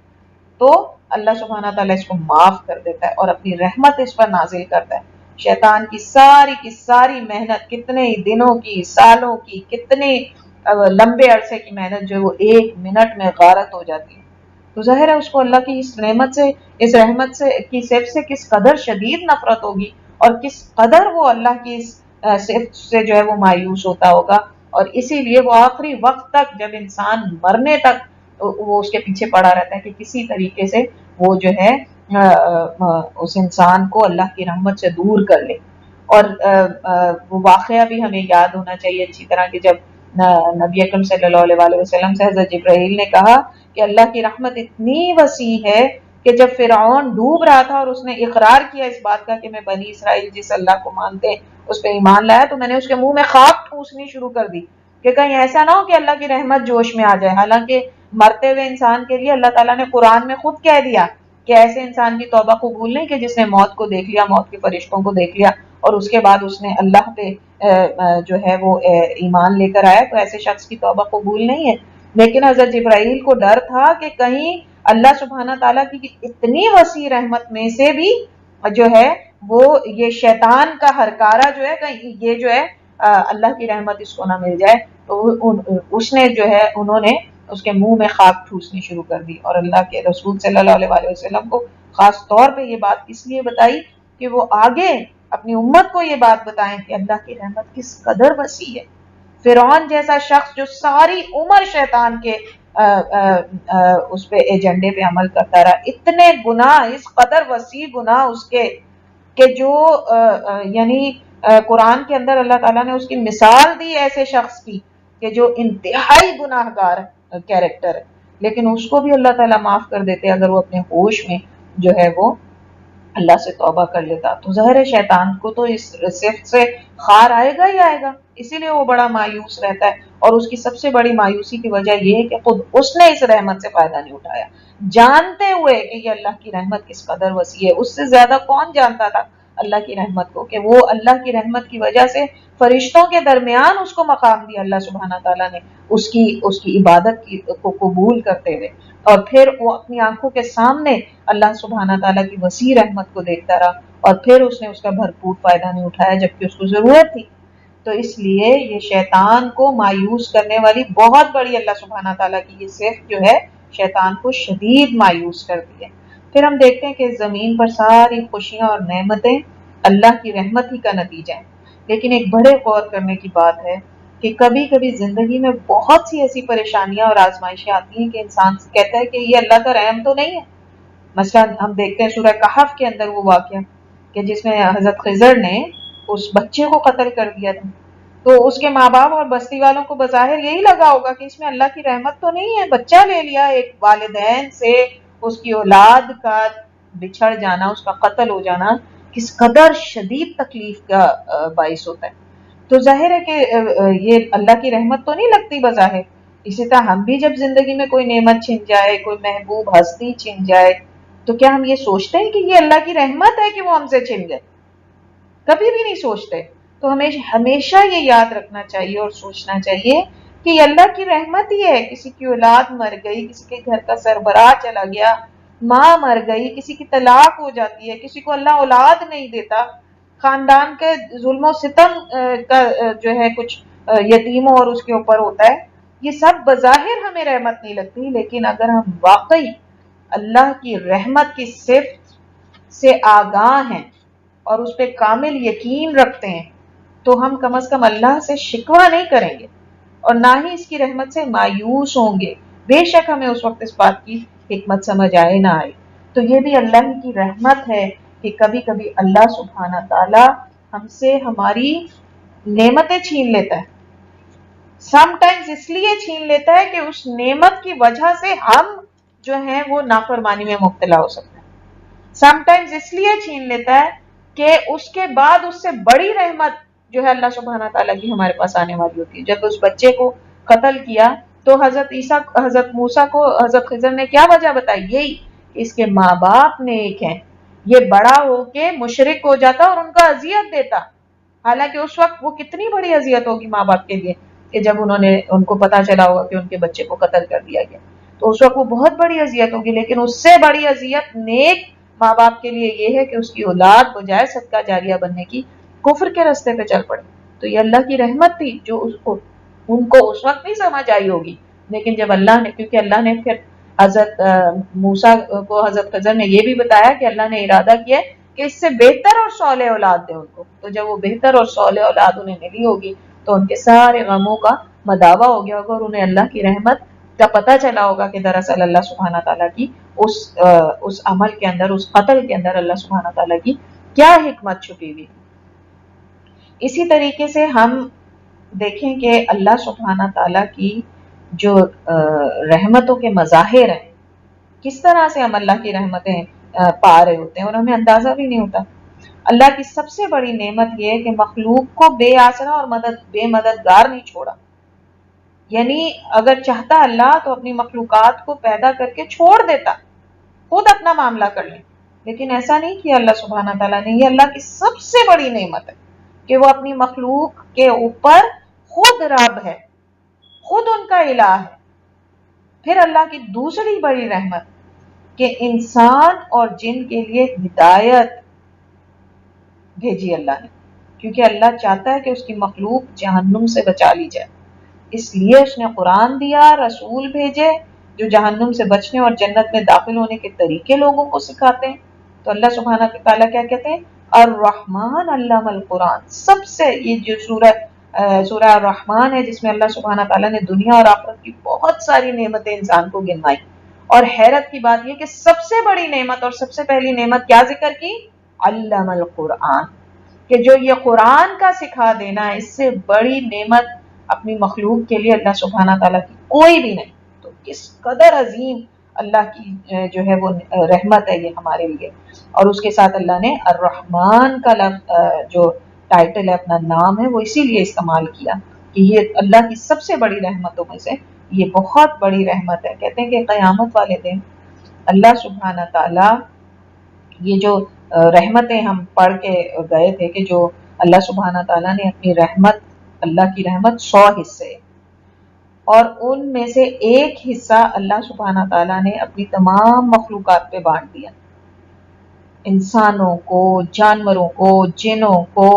تو اللہ سبحانہ تعالیٰ اس کو معاف کر دیتا ہے اور اپنی رحمت اس پر نازل کرتا ہے۔ شیطان کی ساری محنت، کتنے ہی دنوں کی، سالوں کی، کتنے لمبے عرصے کی محنت جو ہے وہ 1 منٹ میں غارت ہو جاتی ہے۔ تو ظاہر ہے اس کو اللہ کی اس نعمت سے، اس رحمت سے کی صفت سے کس قدر شدید نفرت ہوگی، اور کس قدر وہ اللہ کی اس صفت سے جو ہے وہ مایوس ہوتا ہوگا، اور اسی لیے وہ آخری وقت تک، جب انسان مرنے تک وہ اس کے پیچھے پڑا رہتا ہے کہ کسی طریقے سے وہ جو ہے اس انسان کو اللہ کی رحمت سے دور کر لے۔ اور وہ واقعہ بھی ہمیں یاد ہونا چاہیے اچھی طرح کہ جب نبی اکرم صلی اللہ علیہ وسلم سے حضرت جبرائیل نے کہا کہ اللہ کی رحمت اتنی وسیع ہے کہ جب فرعون ڈوب رہا تھا اور اس نے اقرار کیا اس بات کا کہ میں بنی اسرائیل جس اللہ کو مانتے اس پہ ایمان لایا، تو میں نے اس کے منہ میں خاک ٹھوسنی شروع کر دی کہ کہیں ایسا نہ ہو کہ اللہ کی رحمت جوش میں آ جائے، حالانکہ مرتے ہوئے انسان کے لیے اللہ تعالیٰ نے قرآن میں خود کہہ دیا کہ ایسے انسان کی توبہ قبول نہیں کہ جس نے موت کو دیکھ لیا، موت کے فرشتوں کو دیکھ لیا اور اس کے بعد اس نے اللہ پہ جو ہے وہ ایمان لے کر آیا، تو ایسے شخص کی توبہ قبول نہیں ہے۔ لیکن حضرت جبرائیل کو ڈر تھا کہ کہیں اللہ سبحانہ تعالیٰ کی اتنی وسیع رحمت میں سے بھی جو ہے وہ یہ شیطان کا ہرکارہ جو ہے کہیں یہ جو ہے اللہ کی رحمت اس کو نہ مل جائے، تو اس نے جو ہے انہوں نے اس کے منہ میں خاک ٹھوسنی شروع کر دی، اور اللہ کے رسول صلی اللہ علیہ وسلم کو خاص طور پہ یہ بات اس لیے بتائی کہ وہ آگے اپنی امت کو یہ بات بتائیں کہ اللہ کی رحمت کس قدر وسیع ہے۔ فرعون جیسا شخص جو ساری عمر شیطان کے اس پہ ایجنڈے پہ عمل کرتا رہا، اتنے گناہ، اس قدر وسیع گناہ اس کے کہ جو یعنی قرآن کے اندر اللہ تعالیٰ نے اس کی مثال دی ایسے شخص کی کہ جو انتہائی گناہ گار کیریکٹر ہے، لیکن اس کو بھی اللہ تعالیٰ معاف کر دیتے اگر وہ اپنے ہوش میں جو ہے وہ اللہ سے توبہ کر لیتا۔ تو ظاہر ہے شیطان کو تو اس صفت سے خار آئے گا ہی آئے گا، اسی لیے وہ بڑا مایوس رہتا ہے، اور اس کی سب سے بڑی مایوسی کی وجہ یہ ہے کہ خود اس نے اس رحمت سے فائدہ نہیں اٹھایا، جانتے ہوئے کہ یہ اللہ کی رحمت کس قدر وسیع ہے۔ اس سے زیادہ کون جانتا تھا اللہ کی رحمت کو کہ وہ اللہ کی رحمت کی وجہ سے فرشتوں کے درمیان اس کو مقام دیا اللہ سبحانہ تعالیٰ نے اس کی عبادت کو قبول کرتے ہوئے، اور پھر وہ اپنی آنکھوں کے سامنے اللہ سبحانہ تعالیٰ کی وسیع رحمت کو دیکھتا رہا، اور پھر اس نے اس کا بھرپور فائدہ نہیں اٹھایا جبکہ اس کو ضرورت تھی۔ تو اس لیے یہ شیطان کو مایوس کرنے والی بہت بڑی اللہ سبحانہ تعالیٰ کی یہ صفت جو ہے شیطان کو شدید مایوس کرتی ہے۔ پھر ہم دیکھتے ہیں کہ زمین پر ساری خوشیاں اور نعمتیں اللہ کی رحمت ہی کا نتیجہ ہیں، لیکن ایک بڑے غور کرنے کی بات ہے کہ کبھی کبھی زندگی میں بہت سی ایسی پریشانیاں اور آزمائشیں آتی ہیں کہ انسان کہتا ہے کہ یہ اللہ کا رحم تو نہیں ہے۔ مثلا ہم دیکھتے ہیں سورہ کہف کے اندر وہ واقعہ کہ جس میں حضرت خضر نے اس بچے کو قتل کر دیا تھا، تو اس کے ماں باپ اور بستی والوں کو بظاہر یہی لگا ہوگا کہ اس میں اللہ کی رحمت تو نہیں ہے، بچہ لے لیا، ایک والدین سے اس کی اولاد کا بچھڑ جانا، اس کا قتل ہو جانا کس قدر شدید تکلیف کا باعث ہوتا ہے۔ تو ظاہر ہے کہ یہ اللہ کی رحمت تو نہیں لگتی بظاہر۔ اسی طرح ہم بھی جب زندگی میں کوئی نعمت چھن جائے، کوئی محبوب ہستی چھن جائے، تو کیا ہم یہ سوچتے ہیں کہ یہ اللہ کی رحمت ہے کہ وہ ہم سے چھن گئے؟ کبھی بھی نہیں سوچتے۔ تو ہمیں ہمیشہ یہ یاد رکھنا چاہیے اور سوچنا چاہیے کہ یہ اللہ کی رحمت ہی ہے۔ کسی کی اولاد مر گئی، کسی کے گھر کا سربراہ چلا گیا، ماں مر گئی، کسی کی طلاق ہو جاتی ہے، کسی کو اللہ اولاد نہیں دیتا، خاندان کے ظلم و ستم کا جو ہے کچھ یتیموں اور اس کے اوپر ہوتا ہے، یہ سب بظاہر ہمیں رحمت نہیں لگتی، لیکن اگر ہم واقعی اللہ کی رحمت کی صفت سے آگاہ ہیں اور اس پہ کامل یقین رکھتے ہیں تو ہم کم از کم اللہ سے شکوہ نہیں کریں گے اور نہ ہی اس کی رحمت سے مایوس ہوں گے. بے شک ہمیں اس وقت اس بات کی حکمت سمجھ آئے نہ آئے. تو یہ بھی اللہ ہی کی رحمت ہے کہ کبھی کبھی اللہ سبحانہ تعالی ہم سے ہماری نعمتیں چھین لیتا ہے. سم ٹائمز اس لیے چھین لیتا ہے کہ اس نعمت کی وجہ سے ہم جو ہیں وہ نافرمانی میں مبتلا ہو سکتے ہیں. سم ٹائمز اس لیے چھین لیتا ہے کہ اس کے بعد اس سے بڑی رحمت جو ہے اللہ سبحانہ تعالیٰ کی ہمارے پاس آنے والی ہوتی ہے. جب اس بچے کو قتل کیا تو حضرت موسیٰ کو حضرت خضر نے کیا وجہ بتائی؟ یہی کہ اس کے ماں باپ نیک ہیں، یہ بڑا ہو کے مشرک ہو جاتا اور ان کا اذیت دیتا. حالانکہ اس وقت وہ کتنی بڑی اذیت ہوگی ماں باپ کے لیے کہ جب ان کو پتا چلا ہوگا کہ ان کے بچے کو قتل کر دیا گیا، تو اس وقت وہ بہت بڑی اذیت ہوگی. لیکن اس سے بڑی اذیت نیک ماں باپ کے لیے یہ ہے کہ اس کی اولاد بجائے صدقہ جاریہ بننے کی کفر کے راستے پہ چل پڑے. تو یہ اللہ کی رحمت تھی جو ان کو اس وقت نہیں سمجھ آئی ہوگی، لیکن جب اللہ نے، کیونکہ اللہ نے پھر حضرت موسیٰ کو حضرت خضر نے یہ بھی بتایا کہ اللہ نے ارادہ کیا کہ اس سے بہتر اور صالح اولاد دے ان کو. تو جب وہ بہتر اور صالح اولاد انہیں ملی ہوگی تو ان کے سارے غموں کا مداوع ہو گیا ہوگا اور انہیں اللہ کی رحمت کا پتہ چلا ہوگا کہ دراصل اللہ سبحانہ تعالیٰ کی اس عمل کے اندر، اس قتل کے اندر اللہ سبحانہ تعالیٰ کی کیا حکمت چھپی ہوئی. اسی طریقے سے ہم دیکھیں کہ اللہ سبحانہ تعالیٰ کی جو رحمتوں کے مظاہر ہیں، کس طرح سے ہم اللہ کی رحمتیں پا رہے ہوتے ہیں اور ہمیں اندازہ بھی نہیں ہوتا. اللہ کی سب سے بڑی نعمت یہ ہے کہ مخلوق کو بے آسرا اور بے مددگار نہیں چھوڑا. یعنی اگر چاہتا اللہ تو اپنی مخلوقات کو پیدا کر کے چھوڑ دیتا، خود اپنا معاملہ کر لیں، لیکن ایسا نہیں کیا اللہ سبحانہ تعالیٰ نے. یہ اللہ کی سب سے بڑی نعمت ہے کہ وہ اپنی مخلوق کے اوپر خود رب ہے، خود ان کا الہ ہے. پھر اللہ کی دوسری بڑی رحمت کہ انسان اور جن کے لیے ہدایت بھیجی اللہ نے، کیونکہ اللہ چاہتا ہے کہ اس کی مخلوق جہنم سے بچا لی جائے. اس لیے اس نے قرآن دیا، رسول بھیجے جو جہنم سے بچنے اور جنت میں داخل ہونے کے طریقے لوگوں کو سکھاتے ہیں. تو اللہ سبحانہ تعالیٰ کیا کہتے ہیں؟ الرحمن علم القرآن. سب سے یہ جو سورہ الرحمن ہے جس میں اللہ سبحانہ تعالیٰ نے دنیا اور آخرت کی بہت ساری نعمتیں انسان کو گنوائی. اور حیرت کی بات یہ کہ سب سے بڑی نعمت اور سب سے پہلی نعمت کیا ذکر کی؟ علم القرآن. کہ جو یہ قرآن کا سکھا دینا ہے، اس سے بڑی نعمت اپنی مخلوق کے لیے اللہ سبحانہ تعالیٰ کی کوئی بھی نہیں. تو کس قدر عظیم اللہ کی جو ہے وہ رحمت ہے یہ ہمارے لیے. اور اس کے ساتھ اللہ نے الرحمن کا جو ٹائٹل ہے، اپنا نام ہے، وہ اسی لیے استعمال کیا کہ یہ اللہ کی سب سے بڑی رحمتوں میں سے یہ بہت بڑی رحمت ہے. کہتے ہیں کہ قیامت والے دن اللہ سبحانہ تعالیٰ یہ جو رحمتیں ہم پڑھ کے گئے تھے کہ جو اللہ سبحانہ تعالیٰ نے اپنی رحمت، اللہ کی رحمت 100 حصے، اور ان میں سے ایک حصہ اللہ سبحانہ تعالیٰ نے اپنی تمام مخلوقات پہ بانٹ دیا. انسانوں کو، جانوروں کو، جنوں کو،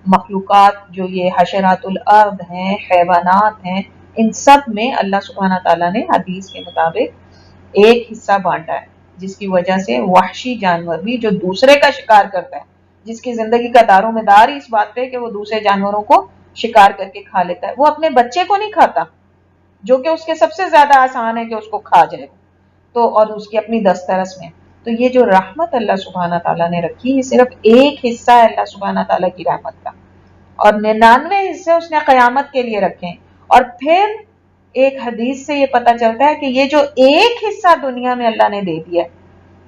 مخلوقات جو یہ حشرات الارض ہیں، حیوانات ہیں، ان سب میں اللہ سبحانہ تعالیٰ نے حدیث کے مطابق ایک حصہ بانٹا ہے، جس کی وجہ سے وحشی جانور بھی جو دوسرے کا شکار کرتا ہے، جس کی زندگی کا دار و مدار ہی اس بات پہ کہ وہ دوسرے جانوروں کو شکار کر کے کھا لیتا ہے، وہ اپنے بچے کو نہیں کھاتا جو کہ اس کے سب سے زیادہ آسان ہے کہ اس کو کھا جائے، تو اور اس کی اپنی دسترس میں. تو یہ جو رحمت اللہ سبحانہ تعالیٰ نے رکھی یہ صرف ایک حصہ ہے اللہ سبحانہ تعالیٰ کی رحمت کا، اور 99 حصے اس نے قیامت کے لیے رکھے ہیں. اور پھر ایک حدیث سے یہ پتہ چلتا ہے کہ یہ جو ایک حصہ دنیا میں اللہ نے دے دیا ہے،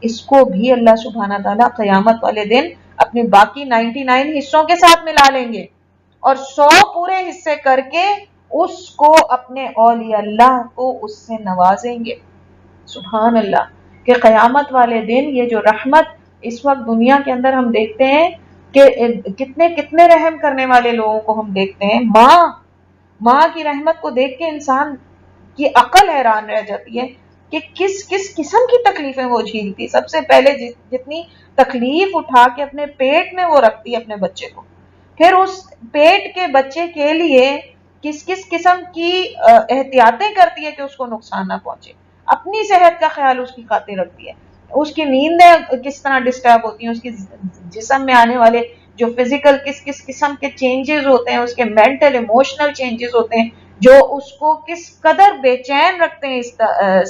اس کو بھی اللہ سبحانہ تعالیٰ قیامت والے دن اپنے باقی 99 حصوں کے ساتھ ملا لیں گے اور 100 پورے حصے کر کے اس کو اپنے اولیاء اللہ کو اس سے نوازیں گے. سبحان اللہ کہ قیامت والے دن یہ جو رحمت اس وقت دنیا کے اندر ہم دیکھتے ہیں کہ کتنے رحم کرنے والے لوگوں کو ہم دیکھتے ہیں. ماں کی رحمت کو دیکھ کے انسان کی عقل حیران رہ جاتی ہے کہ کس قسم کی تکلیفیں وہ جھیلتی. سب سے پہلے جتنی تکلیف اٹھا کے اپنے پیٹ میں وہ رکھتی ہے اپنے بچے کو، پھر اس پیٹ کے بچے کے لیے کس قسم کی احتیاطیں کرتی ہے کہ اس کو نقصان نہ پہنچے، اپنی صحت کا خیال اس کی خاطر رکھتی ہے، اس کی نیندیں کس طرح ڈسٹرب ہوتی ہیں، اس کی جسم میں آنے والے جو فزیکل کس کس قسم کے چینجز ہوتے ہیں، اس کے مینٹل ایموشنل چینجز ہوتے ہیں جو اس کو کس قدر بے چین رکھتے ہیں اس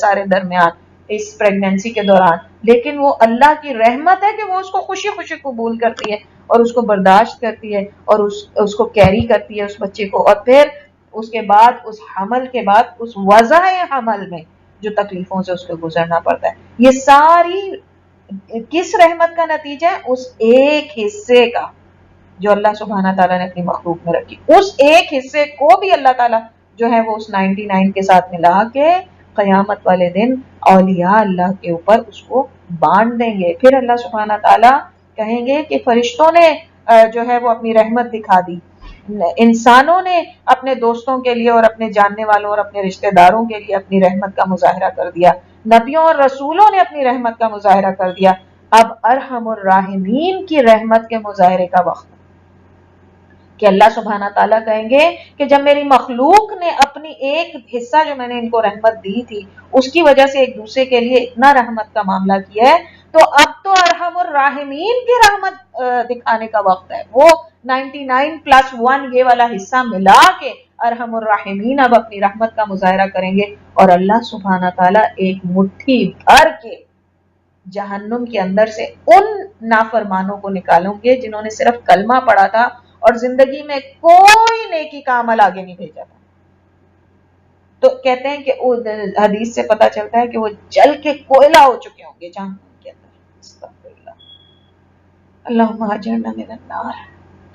سارے درمیان اس پریگنینسی کے دوران، لیکن وہ اللہ کی رحمت ہے کہ وہ اس کو خوشی خوشی قبول کرتی ہے اور اس کو برداشت کرتی ہے اور اس کو کیری کرتی ہے اس بچے کو، اور پھر اس کے بعد اس حمل کے بعد اس وضع حمل میں جو تکلیفوں سے اس کو گزرنا پڑتا ہے، یہ ساری کس رحمت کا نتیجہ ہے؟ اس ایک حصے کا جو اللہ سبحانہ تعالیٰ نے اپنی مخلوق میں رکھی، اس ایک حصے کو بھی اللہ تعالیٰ جو ہے وہ اس 99 کے ساتھ ملا کے قیامت والے دن اولیاء اللہ کے اوپر اس کو بانٹ دیں گے۔ پھر اللہ سبحانہ تعالیٰ کہیں گے کہ فرشتوں نے جو ہے وہ اپنی رحمت دکھا دی، انسانوں نے اپنے دوستوں کے لیے اور اپنے جاننے والوں اور اپنے رشتہ داروں کے لیے اپنی رحمت کا مظاہرہ کر دیا، نبیوں اور رسولوں نے اپنی رحمت کا مظاہرہ کر دیا، اب ارحم الراحمین کی رحمت کے مظاہرے کا وقت کہ اللہ سبحانہ تعالیٰ کہیں گے کہ جب میری مخلوق نے اپنی ایک حصہ جو میں نے ان کو رحمت دی تھی اس کی وجہ سے ایک دوسرے کے لیے اتنا رحمت کا معاملہ کیا ہے، تو اب تو ارحم الراحمین کی رحمت دکھانے کا وقت ہے، وہ 99+1 یہ والا حصہ ملا کے ارحم الراحمین اب اپنی رحمت کا مظاہرہ کریں گے، اور اللہ سبحانہ تعالیٰ ایک مٹھی بھر کے جہنم کے اندر سے ان نافرمانوں کو نکالوں گے جنہوں نے صرف کلمہ پڑھا تھا اور زندگی میں کوئی نیکی کا عمل آگے نہیں بھیجا تھا۔ تو کہتے ہیں کہ حدیث سے پتا چلتا ہے کہ وہ جل کے کوئلہ ہو چکے ہوں گے جہنم کے اندر، استغفر اللہ، اللہم اجرنا من النار۔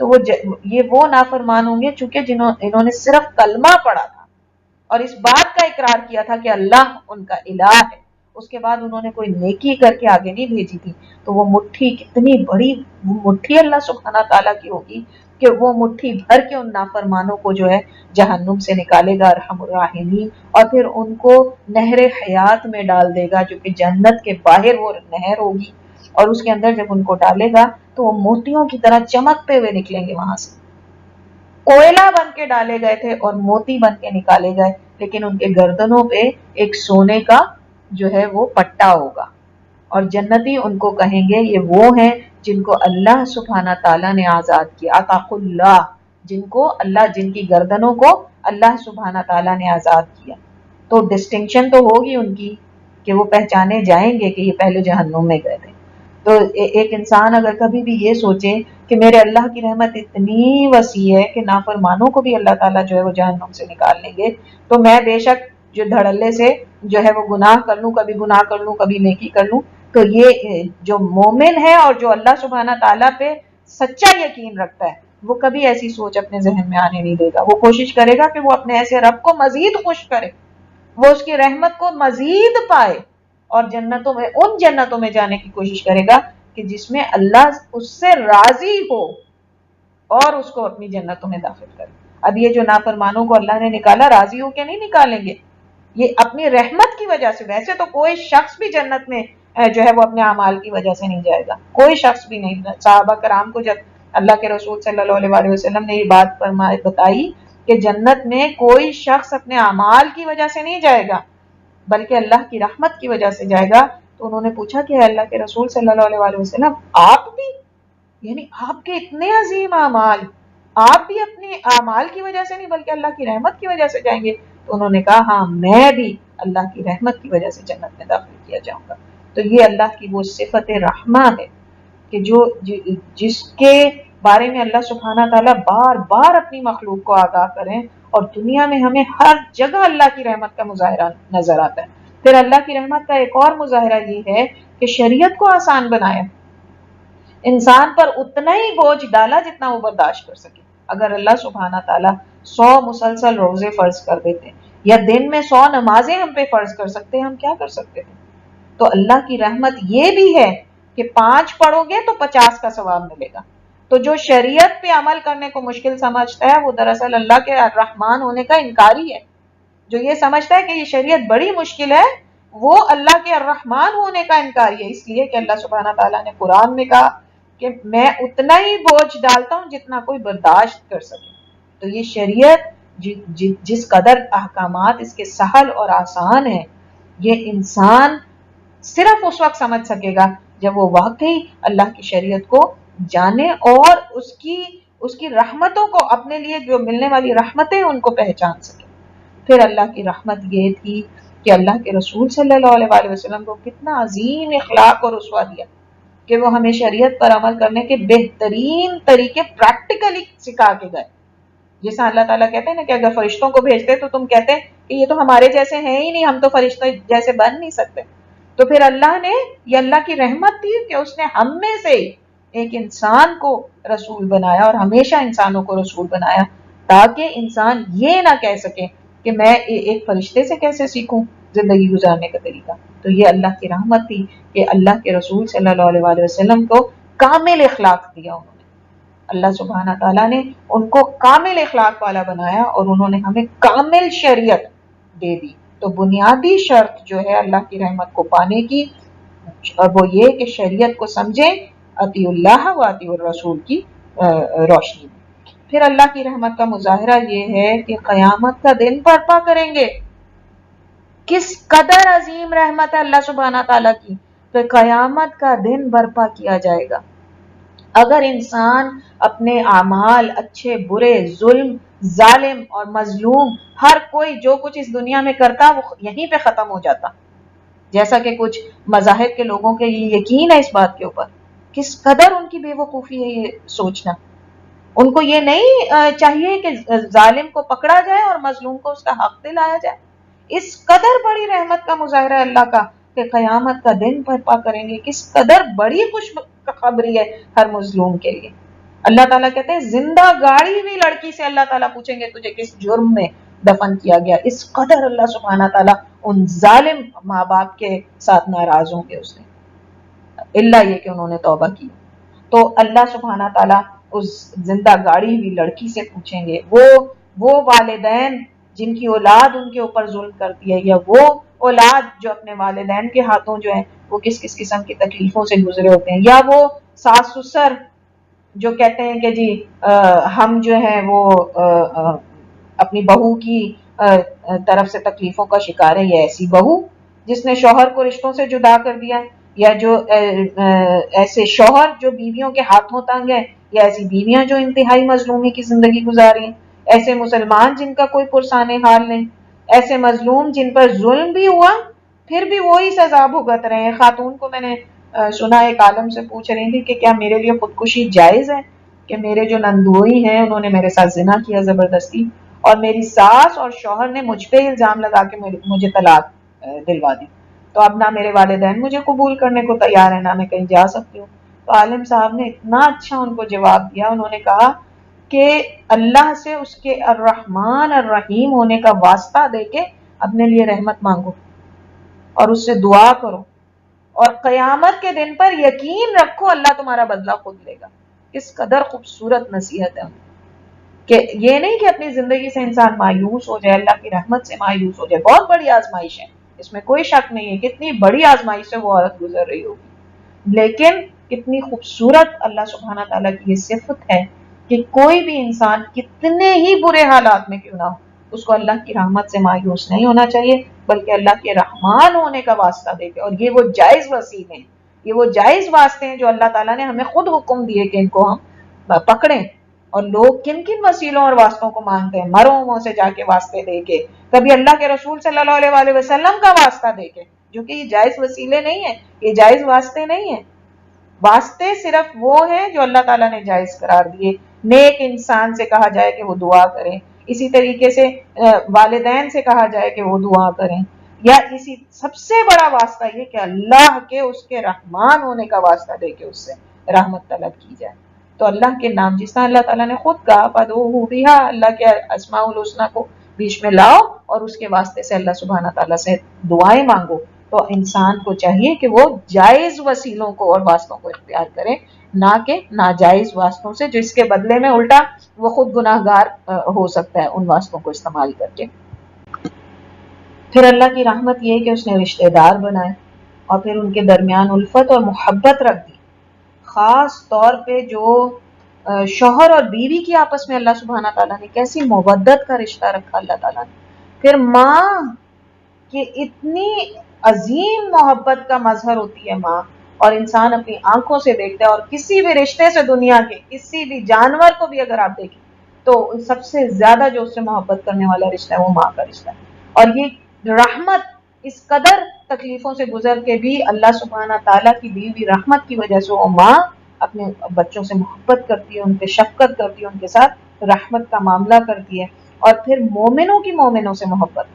تو وہ نافرمان ہوں گے چونکہ انہوں نے صرف کلمہ پڑھا تھا اور اس بات کا اقرار کیا تھا کہ اللہ ان کا الہ ہے، اس کے بعد انہوں نے کوئی نیکی کر کے آگے نہیں بھیجی تھی، تو وہ مٹھی کتنی بڑی مٹھی اللہ سبحانہ تعالیٰ کی ہوگی کہ وہ مٹھی بھر کے ان نافرمانوں کو جو ہے جہنم سے نکالے گا ارحم الراحمین، اور پھر ان کو نہر حیات میں ڈال دے گا جو کہ جنت کے باہر وہ نہر ہوگی، اور اس کے اندر جب ان کو ڈالے گا تو وہ موتیوں کی طرح چمکتے ہوئے نکلیں گے، وہاں سے کوئلہ بن کے ڈالے گئے تھے اور موتی بن کے نکالے گئے، لیکن ان کے گردنوں پہ ایک سونے کا جو ہے وہ پٹا ہوگا، اور جنتی ان کو کہیں گے یہ وہ ہیں جن کو اللہ سبحانہ تعالیٰ نے آزاد کیا، عطاق اللہ، جن کی گردنوں کو اللہ سبحانہ تعالیٰ نے آزاد کیا، تو ڈسٹنکشن تو ہوگی ان کی کہ وہ پہچانے جائیں گے کہ یہ پہلے جہنم میں گئے تھے۔ تو ایک انسان اگر کبھی بھی یہ سوچے کہ میرے اللہ کی رحمت اتنی وسیع ہے کہ نافرمانوں کو بھی اللہ تعالیٰ جو ہے وہ جہنم سے نکال لیں گے، تو میں بے شک جو دھڑلے سے جو ہے وہ گناہ کر لوں، کبھی گناہ کر لوں کبھی نیکی کر لوں، تو یہ جو مومن ہے اور جو اللہ سبحانہ تعالیٰ پہ سچا یقین رکھتا ہے وہ کبھی ایسی سوچ اپنے ذہن میں آنے نہیں دے گا، وہ کوشش کرے گا کہ وہ اپنے ایسے رب کو مزید خوش کرے، وہ اس کی رحمت کو مزید پائے، اور ان جنتوں میں جانے کی کوشش کرے گا کہ جس میں اللہ اس سے راضی ہو اور اس کو اپنی جنتوں میں داخل کرے۔ اب یہ جو نافرمانوں کو اللہ نے نکالا راضی ہو کے نہیں نکالیں گے، یہ اپنی رحمت کی وجہ سے، ویسے تو کوئی شخص بھی جنت میں جو ہے وہ اپنے اعمال کی وجہ سے نہیں جائے گا، کوئی شخص بھی نہیں۔ صحابہ کرام کو جب اللہ کے رسول صلی اللہ علیہ وسلم نے یہ بات بتائی کہ جنت میں کوئی شخص اپنے اعمال کی وجہ سے نہیں جائے گا بلکہ اللہ کی رحمت کی وجہ سے جائے گا، تو انہوں نے پوچھا کہ اللہ کے رسول صلی اللہ علیہ وسلم آپ بھی، یعنی آپ کے اتنے عظیم اعمال، آپ بھی اپنے اعمال کی وجہ سے نہیں بلکہ اللہ کی رحمت کی وجہ سے جائیں گے؟ تو انہوں نے کہا ہاں میں بھی اللہ کی رحمت کی وجہ سے جنت میں داخل کیا جاؤں گا۔ تو یہ اللہ کی وہ صفت رحمہ ہے کہ جس کے بارے میں اللہ سبحانہ تعالیٰ بار بار اپنی مخلوق کو آگاہ کریں، اور دنیا میں ہمیں ہر جگہ اللہ کی رحمت کا مظاہرہ نظر آتا ہے۔ پھر اللہ کی رحمت کا ایک اور مظاہرہ یہ ہے کہ شریعت کو آسان بنایا، انسان پر اتنا ہی بوجھ ڈالا جتنا وہ برداشت کر سکے۔ اگر اللہ سبحانہ تعالیٰ 100 مسلسل روزے فرض کر دیتے یا دن میں 100 نمازیں ہم پہ فرض کر سکتے، ہم کیا کر سکتے تھے؟ تو اللہ کی رحمت یہ بھی ہے کہ 5 پڑھو گے تو 50 کا ثواب ملے گا۔ تو جو شریعت پہ عمل کرنے کو مشکل سمجھتا ہے وہ دراصل اللہ کے الرحمن ہونے کا انکاری ہے۔ جو یہ سمجھتا ہے کہ یہ شریعت بڑی مشکل ہے وہ اللہ کے الرحمن ہونے کا انکاری ہے، اس لیے کہ اللہ سبحانہ تعالیٰ نے قرآن میں کہا کہ میں اتنا ہی بوجھ ڈالتا ہوں جتنا کوئی برداشت کر سکے۔ تو یہ شریعت جس قدر احکامات اس کے سہل اور آسان ہیں، یہ انسان صرف اس وقت سمجھ سکے گا جب وہ واقعی اللہ کی شریعت کو جانے اور اس کی رحمتوں کو، اپنے لیے جو ملنے والی رحمتیں ان کو پہچان سکے۔ پھر اللہ کی رحمت یہ تھی کہ اللہ کے رسول صلی اللہ علیہ وآلہ وسلم کو کتنا عظیم اخلاق اور اسوہ دیا کہ وہ ہمیں شریعت پر عمل کرنے کے بہترین طریقے پریکٹیکلی سکھا کے گئے۔ جیسا اللہ تعالیٰ کہتے ہیں نا کہ اگر فرشتوں کو بھیجتے تو تم کہتے کہ یہ تو ہمارے جیسے ہیں ہی نہیں، ہم تو فرشتوں جیسے بن نہیں سکتے، تو پھر اللہ نے، یہ اللہ کی رحمت تھی کہ اس نے ہم میں سے ایک انسان کو رسول بنایا، اور ہمیشہ انسانوں کو رسول بنایا تاکہ انسان یہ نہ کہہ سکے کہ میں ایک فرشتے سے کیسے سیکھوں زندگی گزارنے کا طریقہ۔ تو یہ اللہ کی رحمت تھی کہ اللہ کے رسول صلی اللہ علیہ وآلہ وسلم کو کامل اخلاق دیا انہوں نے، اللہ سبحانہ تعالیٰ نے ان کو کامل اخلاق والا بنایا اور انہوں نے ہمیں کامل شریعت دے دی۔ تو بنیادی شرط جو ہے اللہ کی رحمت کو پانے کی، اور وہ یہ کہ شریعت کو سمجھیں اطیع اللہ و اطیع الرسول کی روشنی میں۔ پھر اللہ کی رحمت کا مظاہرہ یہ ہے کہ قیامت کا دن برپا کریں گے۔ کس قدر عظیم رحمت ہے اللہ سبحانہ تعالیٰ کی کہ قیامت کا دن برپا کیا جائے گا۔ اگر انسان اپنے اعمال، اچھے برے، ظلم، ظالم اور مظلوم، ہر کوئی جو کچھ اس دنیا میں کرتا وہ یہیں پہ ختم ہو جاتا، جیسا کہ کچھ مذاہب کے لوگوں کے یہ یقین ہے اس بات کے اوپر، کس قدر ان کی بے وقوفی ہے یہ سوچنا۔ ان کو یہ نہیں چاہیے کہ ظالم کو پکڑا جائے اور مظلوم کو اس کا حق دلایا جائے۔ اس قدر بڑی رحمت کا مظاہرہ اللہ کا کہ قیامت کا دن برپا کریں گے، کس قدر بڑی خوشخبری ہے ہر مظلوم کے لیے۔ اللہ تعالیٰ کہتے ہیں زندہ گاڑی ہوئی لڑکی سے اللہ تعالیٰ پوچھیں گے تجھے کس جرم میں دفن کیا گیا۔ اس قدر اللہ سبحانہ تعالیٰ ان ظالم ماں باپ کے ساتھ ناراض ہوں گے اس نے، اللہ یہ کہ انہوں نے توبہ کی۔ تو اللہ سبحانہ تعالیٰ اس زندہ گاڑی ہوئی لڑکی سے پوچھیں گے، وہ والدین جن کی اولاد ان کے اوپر ظلم کرتی ہے، یا وہ اولاد جو اپنے والدین کے ہاتھوں جو ہے وہ کس کس قسم کی تکلیفوں سے گزرے ہوتے ہیں، یا وہ ساس سسر جو کہتے ہیں کہ جی ہم جو ہے وہ اپنی بہو کی طرف سے تکلیفوں کا شکار ہے، یا ایسی بہو جس نے شوہر کو رشتوں سے جدا کر دیا، یا جو ایسے شوہر جو بیویوں کے ہاتھوں تنگ ہیں، یا ایسی بیویاں جو انتہائی مظلومی کی زندگی گزاری ہیں، ایسے مسلمان جن کا کوئی پرسان حال نہیں، ایسے مظلوم جن پر ظلم بھی ہوا پھر بھی وہی سزا بھگت رہے ہیں۔ خاتون کو میں نے سنا ایک عالم سے پوچھ رہی تھی کہ کیا میرے لیے خودکشی جائز ہے، کہ میرے جو نندوئی ہیں انہوں نے میرے ساتھ زنا کیا زبردستی، اور میری ساس اور شوہر نے مجھ پہ الزام لگا کے مجھے طلاق دلوا دی، تو اب نہ میرے والدین مجھے قبول کرنے کو تیار ہے، نہ میں کہیں جا سکتی ہوں۔ تو عالم صاحب نے اتنا اچھا ان کو جواب دیا، انہوں نے کہا کہ اللہ سے اس کے الرحمن الرحیم ہونے کا واسطہ دے کے اپنے لیے رحمت مانگو اور اس سے دعا کرو، اور قیامت کے دن پر یقین رکھو اللہ تمہارا بدلہ خود لے گا۔ کس قدر خوبصورت نصیحت ہے کہ یہ نہیں کہ اپنی زندگی سے انسان مایوس ہو جائے، اللہ کی رحمت سے مایوس ہو جائے۔ بہت بڑی آزمائش ہے، اس میں کوئی شک نہیں ہے، کتنی بڑی آزمائش سے وہ عورت گزر رہی ہوگی، لیکن کتنی خوبصورت اللہ سبحانہ تعالیٰ کی یہ صفت ہے کہ کوئی بھی انسان کتنے ہی برے حالات میں کیوں نہ ہو، اس کو اللہ کی رحمت سے مایوس نہیں ہونا چاہیے، بلکہ اللہ کے رحمان ہونے کا واسطہ دے کے، اور یہ وہ جائز وسیلے ہیں، یہ وہ جائز واسطے ہیں جو اللہ تعالیٰ نے ہمیں خود حکم دیے کہ ان کو ہم پکڑیں۔ اور لوگ کن کن وسیلوں اور واسطوں کو مانگتے ہیں، مروں سے جا کے واسطے دے کے، کبھی اللہ کے رسول صلی اللہ علیہ وآلہ وسلم کا واسطہ دے کے، جو کہ یہ جائز وسیلے نہیں ہیں، یہ جائز واسطے نہیں ہیں۔ واسطے صرف وہ ہیں جو اللہ تعالیٰ نے جائز قرار دیے۔ نیک انسان سے کہا جائے کہ وہ دعا کریں، اسی طریقے سے والدین سے کہا جائے کہ وہ دعا کریں، یا اسی سب سے بڑا واسطہ یہ کہ اللہ کے اس کے رحمان ہونے کا واسطہ دے کے اس سے رحمت طلب کی جائے۔ تو اللہ کے نام، جس طرح اللہ تعالیٰ نے خود کہا فَادْعُوهُ بِهَا، اللہ کے اسماء الحسنی کو بیچ میں لاؤ اور اس کے واسطے سے اللہ سبحانہ تعالیٰ سے دعائیں مانگو۔ تو انسان کو چاہیے کہ وہ جائز وسیلوں کو اور واسطوں کو اختیار کرے، نہ کہ ناجائز واسطوں سے، جس کے بدلے میں الٹا وہ خود گناہگار ہو سکتا ہے ان واسطوں کو استعمال کر کے۔ پھر اللہ کی رحمت یہ کہ اس نے رشتہ دار بنائے اور پھر ان کے درمیان الفت اور محبت رکھ دی، خاص طور پہ جو شوہر اور بیوی کی آپس میں اللہ سبحانہ تعالیٰ نے کیسی مودت کا رشتہ رکھا اللہ تعالیٰ نے۔ پھر ماں کی اتنی عظیم محبت کا مظہر ہوتی ہے ماں، اور انسان اپنی آنکھوں سے دیکھتا ہے. اور کسی بھی رشتے سے دنیا کے کسی بھی جانور کو بھی اگر آپ دیکھیں تو سب سے زیادہ جو اس سے محبت کرنے والا رشتہ ہے وہ ماں کا رشتہ ہے. اور یہ رحمت اس قدر تکلیفوں سے گزر کے بھی اللہ سبحانہ تعالیٰ کی دی ہوئی رحمت کی وجہ سے وہ ماں اپنے بچوں سے محبت کرتی ہے, ان پہ شفقت کرتی ہے, ان کے ساتھ رحمت کا معاملہ کرتی ہے. اور پھر مومنوں کی مومنوں سے محبت,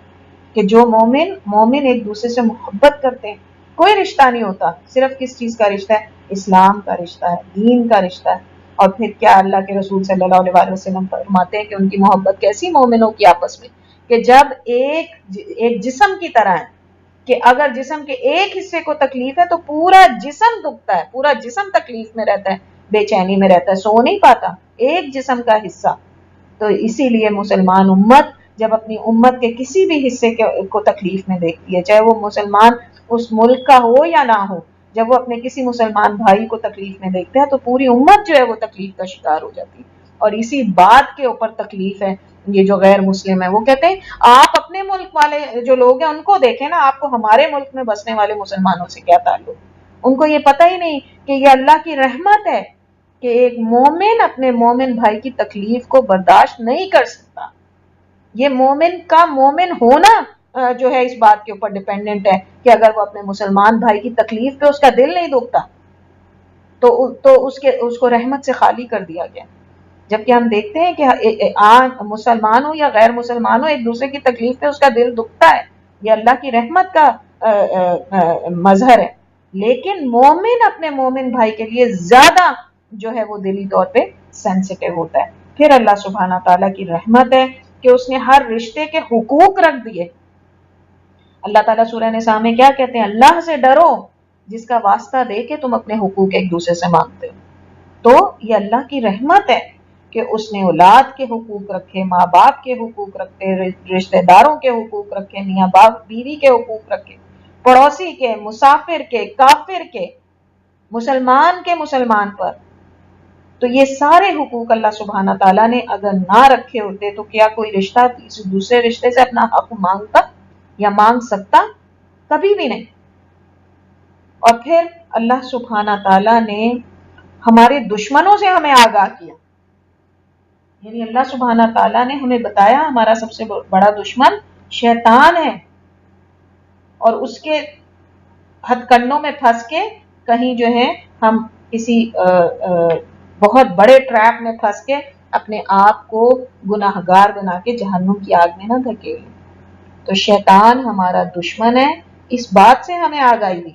کہ جو مومن ایک دوسرے سے محبت کرتے ہیں. کوئی رشتہ نہیں ہوتا, صرف کس چیز کا رشتہ ہے؟ اسلام کا رشتہ ہے, دین کا رشتہ ہے. اور پھر کیا اللہ کے رسول صلی اللہ علیہ وسلم فرماتے ہیں کہ ان کی محبت کیسی مومنوں کی آپس میں, کہ جب ایک جسم کی طرح ہے, کہ اگر جسم کے ایک حصے کو تکلیف ہے تو پورا جسم دکھتا ہے, پورا جسم تکلیف میں رہتا ہے, بے چینی میں رہتا ہے, سو نہیں پاتا ایک جسم کا حصہ. تو اسی لیے مسلمان امت جب اپنی امت کے کسی بھی حصے کو تکلیف میں دیکھتی ہے, چاہے وہ مسلمان اس ملک کا ہو یا نہ ہو, جب وہ اپنے کسی مسلمان بھائی کو تکلیف میں دیکھتے ہیں تو پوری امت جو ہے وہ تکلیف کا شکار ہو جاتی ہے. اور اسی بات کے اوپر تکلیف ہے یہ جو غیر مسلم ہے, وہ کہتے ہیں آپ اپنے ملک والے جو لوگ ہیں ان کو دیکھیں نا, آپ کو ہمارے ملک میں بسنے والے مسلمانوں سے کیا تعلق. ان کو یہ پتہ ہی نہیں کہ یہ اللہ کی رحمت ہے کہ ایک مومن اپنے مومن بھائی کی تکلیف کو برداشت نہیں کر سکتا. یہ مومن کا مومن ہونا جو ہے اس بات کے اوپر ڈیپینڈنٹ ہے کہ اگر وہ اپنے مسلمان بھائی کی تکلیف پہ اس کا دل نہیں دکھتا تو اس کو رحمت سے خالی کر دیا گیا. جبکہ ہم دیکھتے ہیں کہ مسلمان ہو یا غیر مسلمان ہو, ایک دوسرے کی تکلیف پہ اس کا دل دکھتا ہے, یہ اللہ کی رحمت کا مظہر ہے. لیکن مومن اپنے مومن بھائی کے لیے زیادہ جو ہے وہ دلی طور پہ سینسیٹیو ہوتا ہے. پھر اللہ سبحانہ تعالیٰ کی رحمت ہے کہ اس نے ہر رشتے کے حقوق رکھ دیے. اللہ تعالیٰ سورہ نساء میں کیا کہتے ہیں؟ اللہ سے ڈرو جس کا واسطہ دے کے تم اپنے حقوق ایک دوسرے سے مانگتے ہو. تو یہ اللہ کی رحمت ہے کہ اس نے اولاد کے حقوق رکھے, ماں باپ کے حقوق رکھے, رشتہ داروں کے حقوق رکھے, میاں باپ بیوی کے حقوق رکھے, پڑوسی کے, مسافر کے, کافر کے, مسلمان کے مسلمان پر. تو یہ سارے حقوق اللہ سبحانہ تعالیٰ نے اگر نہ رکھے ہوتے تو کیا کوئی رشتہ دوسرے رشتے سے اپنا حق مانگتا یا مانگ سکتا؟ کبھی بھی نہیں. اور پھر اللہ سبحانہ تعالیٰ نے ہمارے دشمنوں سے ہمیں آگاہ کیا, یعنی اللہ سبحانہ تعالیٰ نے ہمیں بتایا ہمارا سب سے بڑا دشمن شیطان ہے, اور اس کے ہتھ کنڈوں میں پھنس کے کہیں جو ہے ہم کسی بہت بڑے ٹریپ میں پھنس کے اپنے آپ کو گناہگار بنا کے جہنم کی آگ میں نہ دھکیلیں. تو شیطان ہمارا دشمن ہے, اس بات سے ہمیں آگاہی دی.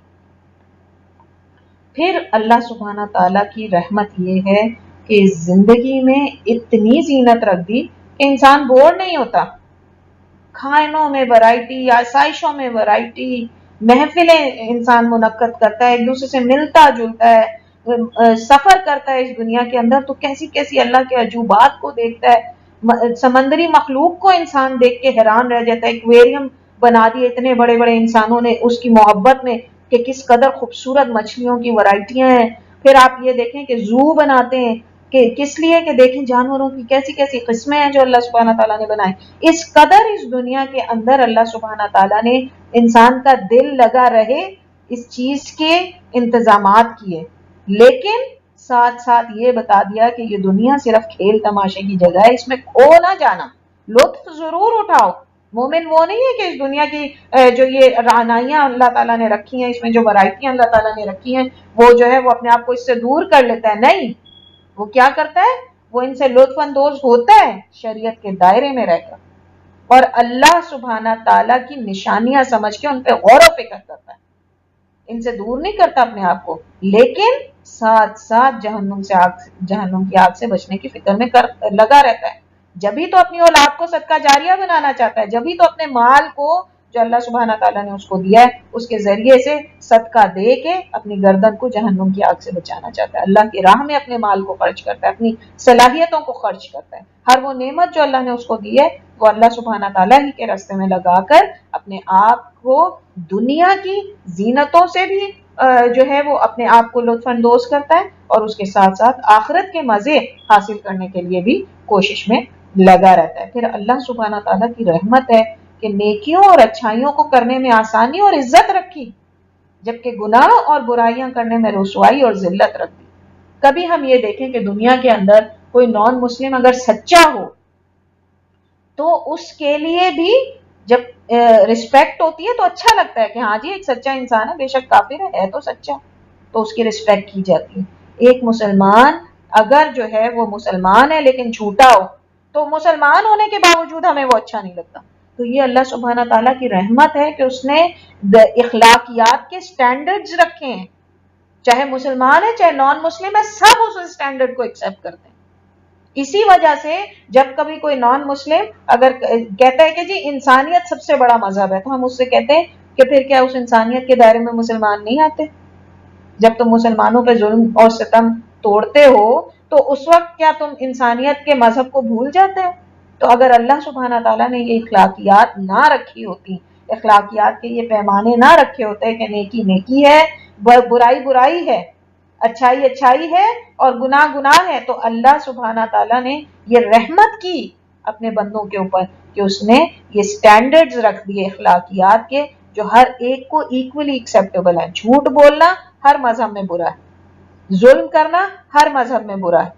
پھر اللہ سبحانہ تعالیٰ کی رحمت یہ ہے کہ زندگی میں اتنی زینت رکھ دی کہ انسان بور نہیں ہوتا. کھانوں میں ورائٹی, آسائشوں میں ورائٹی, محفلیں انسان منعقد کرتا ہے, ایک دوسرے سے ملتا جلتا ہے, سفر کرتا ہے اس دنیا کے اندر تو کیسی کیسی اللہ کے عجوبات کو دیکھتا ہے. سمندری مخلوق کو انسان دیکھ کے حیران رہ جاتا ہے. ایکویریم بنا دیے اتنے بڑے بڑے انسانوں نے اس کی محبت میں کہ کس قدر خوبصورت مچھلیوں کی ورائٹیاں ہیں. پھر آپ یہ دیکھیں کہ زو بناتے ہیں کہ کس لیے, کہ دیکھیں جانوروں کی کیسی کیسی قسمیں ہیں جو اللہ سبحانہ تعالیٰ نے بنائے. اس قدر اس دنیا کے اندر اللہ سبحانہ تعالیٰ نے انسان کا دل لگا رہے اس چیز کے انتظامات کیے, لیکن ساتھ ساتھ یہ بتا دیا کہ یہ دنیا صرف کھیل تماشے کی جگہ ہے, اس میں کھو نہ جانا, لطف ضرور اٹھاؤ. مومن وہ نہیں ہے کہ اس دنیا کی جو یہ رعنائیاں اللہ تعالیٰ نے رکھی ہیں, اس میں جو ورائٹیاں اللہ تعالیٰ نے رکھی ہیں وہ جو ہے وہ اپنے آپ کو اس سے دور کر لیتا ہے. نہیں, وہ کیا کرتا ہے, وہ ان سے لطف اندوز ہوتا ہے شریعت کے دائرے میں رہ کر, اور اللہ سبحانہ تعالیٰ کی نشانیاں سمجھ کے ان پہ غور و فکر کرتا ہے, ان سے دور نہیں کرتا اپنے آپ کو, لیکن ساتھ ساتھ جہنم کی آگ سے بچنے کی فکر میں لگا رہتا ہے. جبھی تو اپنی اولاد کو صدقہ جاریہ بنانا چاہتا ہے, جبھی تو اپنے مال کو جو اللہ سبحانہ تعالیٰ نے اس کو دیا ہے اس کے ذریعے سے صدقہ دے کے اپنی گردن کو جہنم کی آگ سے بچانا چاہتا ہے. اللہ کی راہ میں اپنے مال کو خرچ کرتا ہے, اپنی صلاحیتوں کو خرچ کرتا ہے. ہر وہ نعمت جو اللہ نے اس کو دی ہے وہ اللہ سبحانہ تعالیٰ ہی کے راستے میں لگا کر اپنے آپ کو دنیا کی زینتوں سے بھی جو ہے وہ اپنے آپ کو لطف اندوز کرتا ہے, اور اس کے ساتھ ساتھ آخرت کے مزے حاصل کرنے کے لیے بھی کوشش میں لگا رہتا ہے. پھر اللہ سبحانہ تعالیٰ کی رحمت ہے کہ نیکیوں اور اچھائیوں کو کرنے میں آسانی اور عزت رکھی. جبکہ گناہ اور برائیاں کرنے میں رسوائی اور ذلت رکھ دی۔ کبھی ہم یہ دیکھیں کہ دنیا کے اندر کوئی نان مسلم اگر سچا ہو تو اس کے لیے بھی جب رسپیکٹ ہوتی ہے تو اچھا لگتا ہے کہ ہاں جی ایک سچا انسان ہے، بے شک کافر ہے تو سچا، تو اس کی رسپیکٹ کی جاتی ہے۔ ایک مسلمان اگر جو ہے وہ مسلمان ہے لیکن جھوٹا ہو تو مسلمان ہونے کے باوجود ہمیں وہ اچھا نہیں لگتا۔ تو یہ اللہ سبحانہ تعالیٰ کی رحمت ہے کہ اس نے اخلاقیات کے سٹینڈرڈز رکھے ہیں، چاہے مسلمان ہے چاہے نان مسلم ہے، سب اس سٹینڈرڈ کو ایکسپٹ کرتے ہیں۔ اسی وجہ سے جب کبھی کوئی نان مسلم اگر کہتا ہے کہ جی انسانیت سب سے بڑا مذہب ہے، تو ہم اس سے کہتے ہیں کہ پھر کیا اس انسانیت کے دائرے میں مسلمان نہیں آتے؟ جب تم مسلمانوں پہ ظلم اور ستم توڑتے ہو تو اس وقت کیا تم انسانیت کے مذہب کو بھول جاتے ہو؟ تو اگر اللہ سبحانہ تعالیٰ نے یہ اخلاقیات نہ رکھی ہوتی، اخلاقیات کے یہ پیمانے نہ رکھے ہوتے کہ نیکی نیکی ہے، برائی برائی ہے، اچھائی اچھائی ہے اور گناہ گناہ ہے، تو اللہ سبحانہ تعالیٰ نے یہ رحمت کی اپنے بندوں کے اوپر کہ اس نے یہ سٹینڈرڈز رکھ دیے اخلاقیات کے جو ہر ایک کو ایکولی ایکسیپٹیبل ہے۔ جھوٹ بولنا ہر مذہب میں برا ہے، ظلم کرنا ہر مذہب میں برا ہے،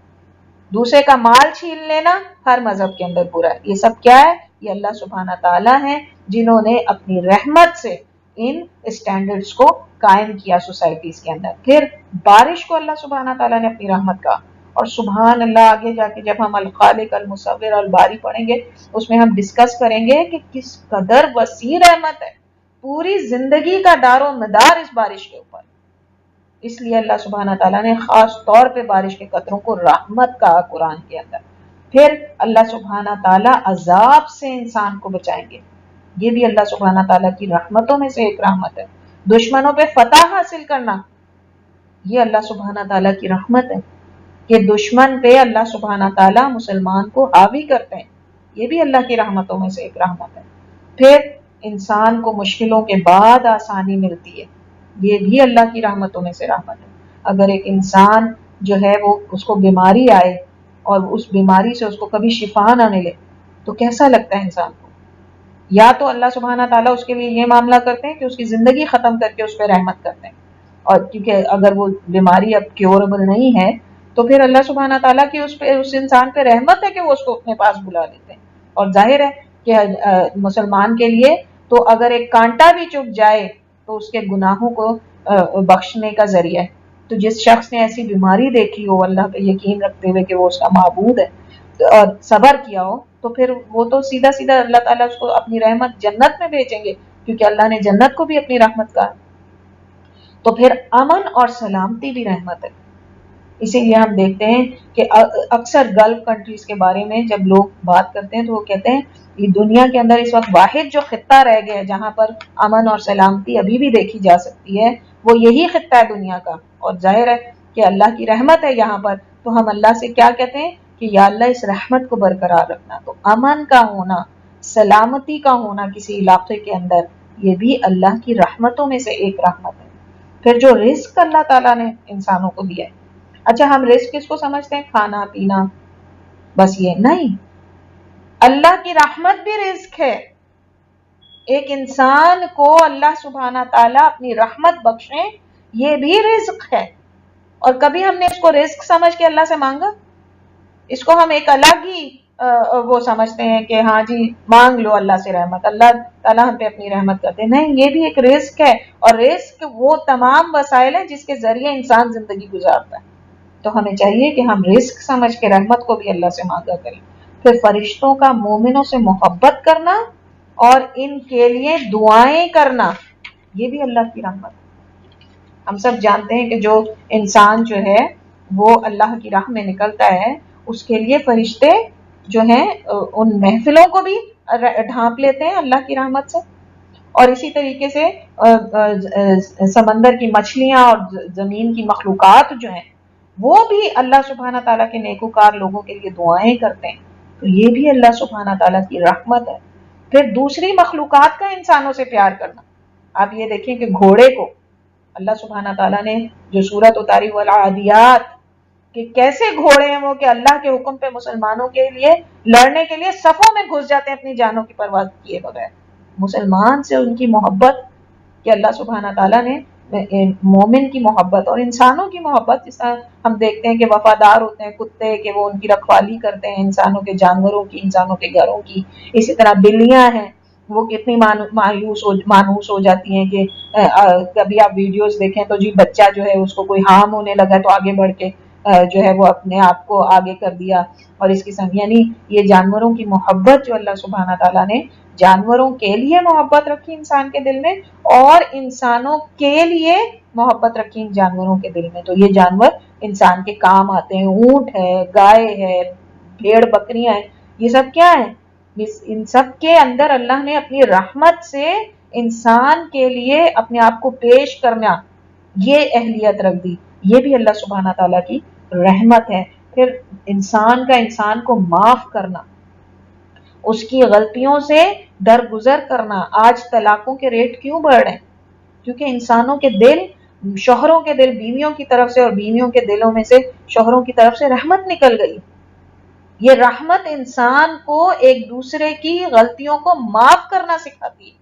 دوسرے کا مال چھین لینا ہر مذہب کے اندر برا ہے۔ یہ سب کیا ہے؟ یہ اللہ سبحانہ تعالیٰ ہیں جنہوں نے اپنی رحمت سے ان اسٹینڈرڈز کو قائم کیا سوسائٹیز کے اندر۔ پھر بارش کو اللہ سبحانہ تعالیٰ نے اپنی رحمت کا، اور سبحان اللہ آگے جا کے جب ہم الخالق المصور الباری پڑھیں گے اس میں ہم ڈسکس کریں گے کہ کس قدر وسیع رحمت ہے، پوری زندگی کا دار و مدار اس بارش کے اوپر۔ اس لیے اللہ سبحانہ تعالیٰ نے خاص طور پہ بارش کے قطروں کو رحمت کہا قرآن کے اندر۔ پھر اللہ سبحانہ تعالیٰ عذاب سے انسان کو بچائیں گے، یہ بھی اللہ سبحانہ تعالیٰ کی رحمتوں میں سے ایک رحمت ہے۔ دشمنوں پہ فتح حاصل کرنا یہ اللہ سبحانہ تعالیٰ کی رحمت ہے کہ دشمن پہ اللہ سبحانہ تعالیٰ مسلمان کو حاوی کرتے ہیں، یہ بھی اللہ کی رحمتوں میں سے ایک رحمت ہے۔ پھر انسان کو مشکلوں کے بعد آسانی ملتی ہے، یہ بھی اللہ کی رحمتوں میں سے رحمت ہے۔ اگر ایک انسان جو ہے وہ اس کو بیماری آئے اور اس بیماری سے اس کو کبھی شفا نہ ملے تو کیسا لگتا ہے انسان کو؟ یا تو اللہ سبحانہ تعالیٰ اس کے لیے یہ معاملہ کرتے ہیں کہ اس کی زندگی ختم کر کے اس پہ رحمت کرتے ہیں، اور کیونکہ اگر وہ بیماری اب کیوربل نہیں ہے تو پھر اللہ سبحانہ تعالیٰ کی اس انسان پہ رحمت ہے کہ وہ اس کو اپنے پاس بلا لیتے ہیں۔ اور ظاہر ہے کہ مسلمان کے لیے تو اگر ایک کانٹا بھی چپ جائے تو اس کے گناہوں کو بخشنے کا ذریعہ ہے۔ تو جس شخص نے ایسی بیماری دیکھی ہو اللہ پہ یقین رکھتے ہوئے کہ وہ اس کا معبود ہے اور صبر کیا ہو تو پھر وہ تو سیدھا سیدھا اللہ تعالیٰ اس کو اپنی رحمت جنت میں بھیجیں گے، کیونکہ اللہ نے جنت کو بھی اپنی رحمت کہا۔ تو پھر امن اور سلامتی بھی رحمت ہے، اسی لیے ہم دیکھتے ہیں کہ اکثر گلف کنٹریز کے بارے میں جب لوگ بات کرتے ہیں تو وہ کہتے ہیں یہ دنیا کے اندر اس وقت واحد جو خطہ رہ گیا ہے جہاں پر امن اور سلامتی ابھی بھی دیکھی جا سکتی ہے وہ یہی خطہ ہے دنیا کا، اور ظاہر ہے کہ اللہ کی رحمت ہے یہاں پر، تو ہم اللہ سے کیا کہتے ہیں کہ یا اللہ اس رحمت کو برقرار رکھنا۔ تو امن کا ہونا، سلامتی کا ہونا کسی علاقے کے اندر یہ بھی اللہ کی رحمتوں میں سے ایک رحمت ہے۔ پھر جو رزق اللہ تعالیٰ نے انسانوں کو دیا ہے، اچھا ہم رزق کس کو سمجھتے ہیں؟ کھانا پینا، بس یہ نہیں، اللہ کی رحمت بھی رزق ہے۔ ایک انسان کو اللہ سبحانہ تعالیٰ اپنی رحمت بخشیں یہ بھی رزق ہے، اور کبھی ہم نے اس کو رزق سمجھ کے اللہ سے مانگا؟ اس کو ہم ایک الگ ہی وہ سمجھتے ہیں کہ ہاں جی مانگ لو اللہ سے رحمت، اللہ تعالیٰ ہم پہ اپنی رحمت کرتے ہیں، نہیں، یہ بھی ایک رزق ہے، اور رزق وہ تمام وسائل ہیں جس کے ذریعے انسان زندگی گزارتا ہے۔ تو ہمیں چاہیے کہ ہم رزق سمجھ کے رحمت کو بھی اللہ سے مانگا کریں۔ پھر فرشتوں کا مومنوں سے محبت کرنا اور ان کے لیے دعائیں کرنا یہ بھی اللہ کی رحمت ہے۔ ہم سب جانتے ہیں کہ جو انسان جو ہے وہ اللہ کی راہ میں نکلتا ہے اس کے لیے فرشتے جو ہیں ان محفلوں کو بھی ڈھانپ لیتے ہیں اللہ کی رحمت سے، اور اسی طریقے سے سمندر کی مچھلیاں اور زمین کی مخلوقات جو ہیں وہ بھی اللہ سبحانہ تعالیٰ کے نیکوکار لوگوں کے لیے دعائیں کرتے ہیں، تو یہ بھی اللہ سبحانہ تعالیٰ کی رحمت ہے۔ پھر دوسری مخلوقات کا انسانوں سے پیار کرنا، آپ یہ دیکھیں کہ گھوڑے کو اللہ سبحانہ تعالیٰ نے جو سورت اتاری والعادیات کہ کیسے گھوڑے ہیں وہ کہ اللہ کے حکم پہ مسلمانوں کے لیے لڑنے کے لیے صفوں میں گھس جاتے ہیں اپنی جانوں کی پرواہ کیے بغیر، مسلمان سے ان کی محبت کہ اللہ سبحانہ تعالیٰ نے مومن کی محبت اور انسانوں کی محبت، جس طرح ہم دیکھتے ہیں کہ وفادار ہوتے ہیں کتے کہ وہ ان کی رکھوالی کرتے ہیں، انسانوں کے جانوروں کی، انسانوں کے گھروں کی. اسی طرح بلیاں ہیں، وہ کتنی مانوس ہو جاتی ہیں کہ کبھی آپ ویڈیوز دیکھیں تو جی بچہ جو ہے اس کو کوئی ہارم ہونے لگا تو آگے بڑھ کے جو ہے وہ اپنے آپ کو آگے کر دیا. اور اس کی یعنی یہ جانوروں کی محبت جو اللہ سبحانہ تعالیٰ نے جانوروں کے لیے محبت رکھی انسان کے دل میں، اور انسانوں کے لیے محبت رکھی ان جانوروں کے دل میں. تو یہ جانور انسان کے کام آتے ہیں، اونٹ ہے، گائے ہے، بھیڑ بکریاں ہیں، یہ سب کیا ہے؟ ان سب کے اندر اللہ نے اپنی رحمت سے انسان کے لیے اپنے آپ کو پیش کرنا یہ اہلیت رکھ دی. یہ بھی اللہ سبحانہ تعالیٰ کی رحمت ہے. پھر انسان کو معاف کرنا، اس کی غلطیوں سے درگزر کرنا. آج طلاقوں کے ریٹ کیوں بڑھ رہے ہیں؟ کیونکہ انسانوں کے دل، شوہروں کے دل بیویوں کی طرف سے اور بیویوں کے دلوں میں سے شوہروں کی طرف سے رحمت نکل گئی. یہ رحمت انسان کو ایک دوسرے کی غلطیوں کو معاف کرنا سکھاتی ہے.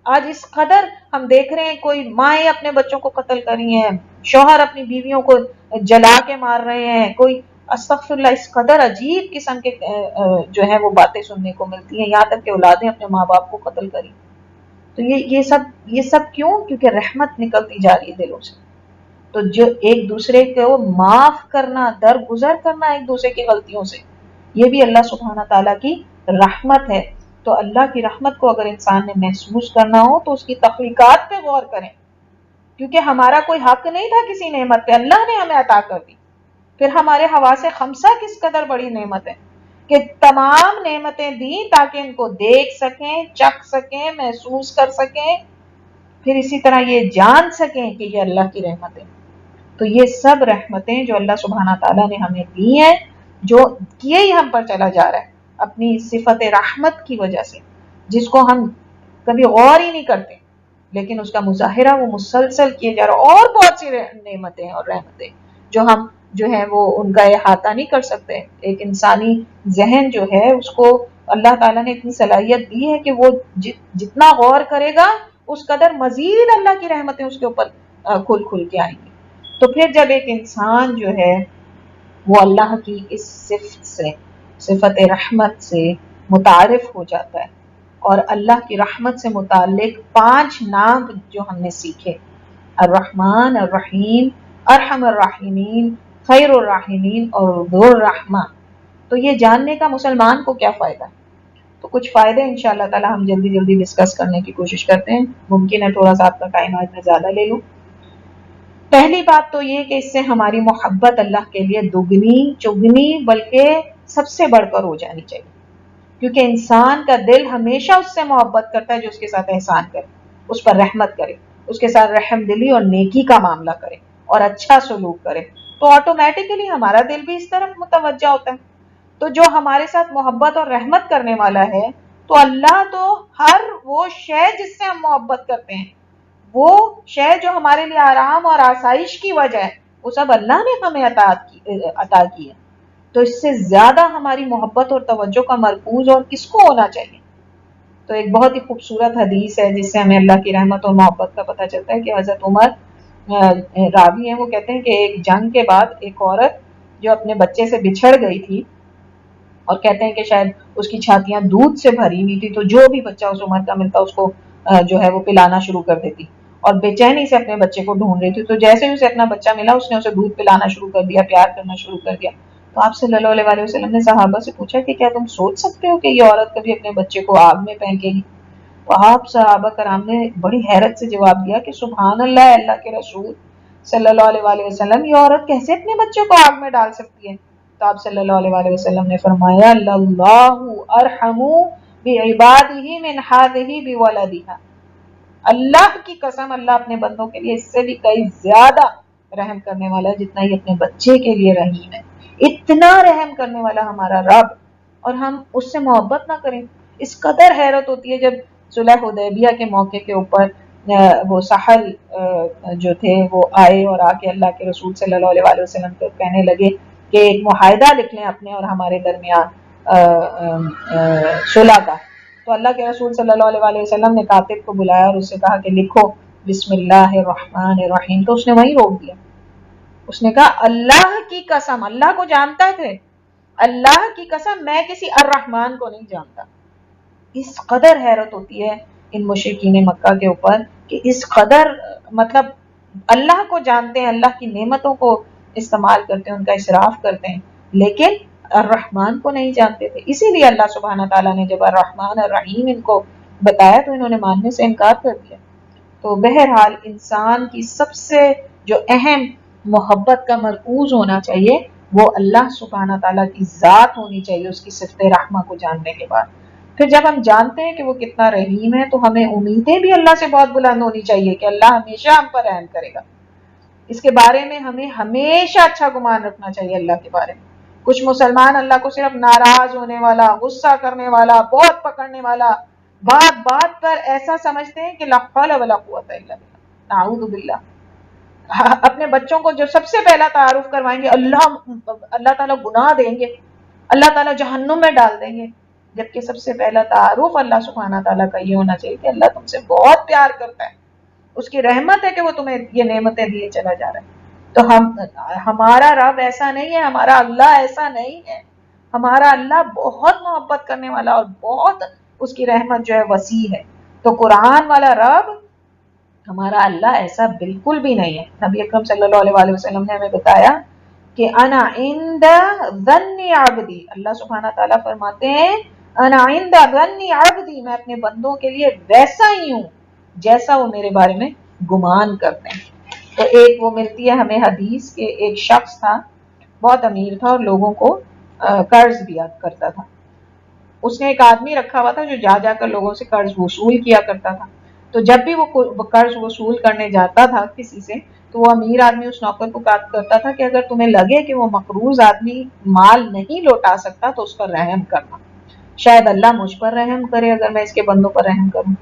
آج اس قدر ہم دیکھ رہے ہیں، کوئی مائیں اپنے بچوں کو قتل کر رہی ہیں، شوہر اپنی بیویوں کو جلا کے مار رہے ہیں، کوئی استغفر اللہ، اس قدر عجیب قسم کے جو ہے وہ باتیں سننے کو ملتی ہیں، یہاں تک کہ اولادیں اپنے ماں باپ کو قتل کریں. تو یہ سب کیوں؟ کیونکہ رحمت نکلتی جا رہی ہے دلوں سے. تو جو ایک دوسرے کو معاف کرنا، درگزر کرنا ایک دوسرے کی غلطیوں سے، یہ بھی اللہ سبحانہ تعالیٰ کی رحمت ہے. تو اللہ کی رحمت کو اگر انسان نے محسوس کرنا ہو تو اس کی تخلیقات پہ غور کریں، کیونکہ ہمارا کوئی حق نہیں تھا کسی نعمت پہ، اللہ نے ہمیں عطا کر دی. پھر ہمارے حواس خمسہ کس قدر بڑی نعمت ہے کہ تمام نعمتیں دیں تاکہ ان کو دیکھ سکیں، چکھ سکیں، محسوس کر سکیں، پھر اسی طرح یہ جان سکیں کہ یہ اللہ کی رحمت ہے. تو یہ سب رحمتیں جو اللہ سبحانہ تعالیٰ نے ہمیں دی ہیں، جو کیے ہی ہم پر چلا جا رہا ہے اپنی صفت رحمت کی وجہ سے، جس کو ہم کبھی غور ہی نہیں کرتے، لیکن اس کا مظاہرہ وہ مسلسل کیے جا رہا. اور بہت سی نعمتیں اور رحمتیں جو ہم جو ہے وہ ان کا احاطہ نہیں کر سکتے. ایک انسانی ذہن جو ہے اس کو اللہ تعالیٰ نے اتنی صلاحیت دی ہے کہ وہ جتنا غور کرے گا اس قدر مزید اللہ کی رحمتیں اس کے اوپر کھل کھل کے آئیں گی. تو پھر جب ایک انسان جو ہے وہ اللہ کی اس صفت سے، صفت رحمت سے متعارف ہو جاتا ہے، اور اللہ کی رحمت سے متعلق 5 نام جو ہم نے سیکھے، الرحمن، الرحیم، ارحم الراحمین، خیر الراحمین اور ذو الرحمہ، تو یہ جاننے کا مسلمان کو کیا فائدہ ہے؟ تو کچھ فائدے انشاءاللہ تعالی ہم جلدی ڈسکس کرنے کی کوشش کرتے ہیں. ممکن ہے تھوڑا سا آپ کا ٹائم آج میں زیادہ لے لوں. پہلی بات تو یہ کہ اس سے ہماری محبت اللہ کے لیے دگنی چگنی بلکہ سب سے بڑھ کر ہو جانی چاہیے، کیونکہ انسان کا دل ہمیشہ اس سے محبت کرتا ہے جو اس کے ساتھ احسان کرے، اس پر رحمت کرے، اس کے ساتھ رحم دلی اور نیکی کا معاملہ کرے اور اچھا سلوک کرے. تو آٹومیٹیکلی ہمارا دل بھی اس طرف متوجہ ہوتا ہے. تو جو ہمارے ساتھ محبت اور رحمت کرنے والا ہے، تو اللہ تو ہر وہ شے جس سے ہم محبت کرتے ہیں، وہ شے جو ہمارے لیے آرام اور آسائش کی وجہ ہے، وہ سب اللہ نے ہمیں عطا کی ہے. تو اس سے زیادہ ہماری محبت اور توجہ کا مرکوز اور کس کو ہونا چاہیے؟ تو ایک بہت ہی خوبصورت حدیث ہے جس سے ہمیں اللہ کی رحمت اور محبت کا پتہ چلتا ہے کہ حضرت عمر راوی ہیں، وہ کہتے ہیں کہ ایک جنگ کے بعد ایک عورت جو اپنے بچے سے بچھڑ گئی تھی، اور کہتے ہیں کہ شاید اس کی چھاتیاں دودھ سے بھری ہوئی تھی، تو جو بھی بچہ اس عمر کا ملتا اس کو جو ہے وہ پلانا شروع کر دیتی، اور بے چینی سے اپنے بچے کو ڈھونڈ رہی تھی. تو جیسے ہی اسے اپنا بچہ ملا اس نے اسے دودھ پلانا شروع کر دیا، پیار کرنا شروع کر دیا. تو آپ صلی اللہ علیہ وسلم نے صحابہ سے پوچھا کہ کیا تم سوچ سکتے ہو کہ یہ عورت کبھی اپنے بچے کو آگ میں پھینکے گی؟ تو آپ صحابہ کرام نے بڑی حیرت سے جواب دیا کہ سبحان اللہ، اللہ کے رسول صلی اللہ علیہ وسلم، یہ عورت کیسے اپنے بچے کو آگ میں ڈال سکتی ہے؟ تو آپ صلی اللہ علیہ وسلم نے فرمایا اللہ ارحم بعبادہ من ہذہ بولدہا، اللہ کی قسم، اللہ اپنے بندوں کے لیے اس سے بھی کئی زیادہ رحم کرنے والا ہے جتنا یہ اپنے بچے کے لیے رحیم ہے. اتنا رحم کرنے والا ہمارا رب، اور ہم اس سے محبت نہ کریں. اس قدر حیرت ہوتی ہے جب صلح حدیبیہ کے موقع کے اوپر وہ سہل جو تھے وہ آئے اور آ کے اللہ کے رسول صلی اللہ علیہ وسلم کو کہنے لگے کہ ایک معاہدہ لکھ لیں اپنے اور ہمارے درمیان صلح کا. تو اللہ کے رسول صلی اللہ علیہ وسلم نے کاتب کو بلایا اور اس سے کہا کہ لکھو بسم اللہ الرحمن الرحیم، تو اس نے وہیں روک دیا. اس نے کہا اللہ کی قسم، اللہ کو جانتا تھے، اللہ کی قسم میں کسی الرحمن کو نہیں جانتا. اس قدر حیرت ہوتی ہے ان مشرکین مکہ کے اوپر کہ اس قدر مطلب اللہ کو جانتے ہیں، اللہ کی نعمتوں کو استعمال کرتے ہیں، ان کا اسراف کرتے ہیں، لیکن الرحمن کو نہیں جانتے تھے. اسی لیے اللہ سبحانہ تعالیٰ نے جب الرحمن الرحیم ان کو بتایا تو انہوں نے ماننے سے انکار کر دیا. تو بہرحال انسان کی سب سے جو اہم محبت کا مرکوز ہونا چاہیے وہ اللہ سبحانہ تعالیٰ کی ذات ہونی چاہیے، اس کی صفت رحمہ کو جاننے کے بعد. پھر جب ہم جانتے ہیں کہ وہ کتنا رحیم ہے تو ہمیں امیدیں بھی اللہ سے بہت بلند ہونی چاہیے کہ اللہ ہمیشہ ہم پر رحم کرے گا. اس کے بارے میں ہمیں ہمیشہ اچھا گمان رکھنا چاہیے اللہ کے بارے میں. کچھ مسلمان اللہ کو صرف ناراض ہونے والا، غصہ کرنے والا، بہت پکڑنے والا، بات بات پر ایسا سمجھتے ہیں کہ لا حول ولا قوت الا باللہ، نعوذ باللہ. اپنے بچوں کو جو سب سے پہلا تعارف کروائیں گے اللہ تعالیٰ گناہ دیں گے، اللہ تعالیٰ جہنم میں ڈال دیں گے، جبکہ سب سے پہلا تعارف اللہ سبحانہ تعالیٰ کا یہ ہونا چاہیے کہ اللہ تم سے بہت پیار کرتا ہے، اس کی رحمت ہے کہ وہ تمہیں یہ نعمتیں دیے چلا جا رہا ہے. تو ہمارا رب ایسا نہیں ہے، ہمارا اللہ ایسا نہیں ہے. ہمارا اللہ بہت محبت کرنے والا اور بہت اس کی رحمت جو ہے وسیع ہے. تو قرآن والا رب ہمارا اللہ ایسا بالکل بھی نہیں ہے. نبی اکرم صلی اللہ علیہ وآلہ وسلم نے ہمیں بتایا کہ انا عند ظن عبدی، اللہ سبحانہ تعالیٰ فرماتے ہیں انا عند ظن عبدی، میں اپنے بندوں کے لیے ویسا ہی ہوں جیسا وہ میرے بارے میں گمان کرتے ہیں. تو ایک وہ ملتی ہے ہمیں حدیث کہ ایک شخص تھا، بہت امیر تھا اور لوگوں کو قرض دیا کرتا تھا. اس نے ایک آدمی رکھا ہوا تھا جو جا جا کر لوگوں سے قرض وصول کیا کرتا تھا. تو جب بھی وہ قرض وصول کرنے جاتا تھا کسی سے تو وہ امیر آدمی اس نوکر کو کرتا تھا کہ اگر تمہیں لگے کہ وہ مقروض آدمی مال نہیں لوٹا سکتا تو اس پر رحم کرنا، شاید اللہ مجھ پر رحم کرے اگر میں اس کے بندوں پر رحم کروں.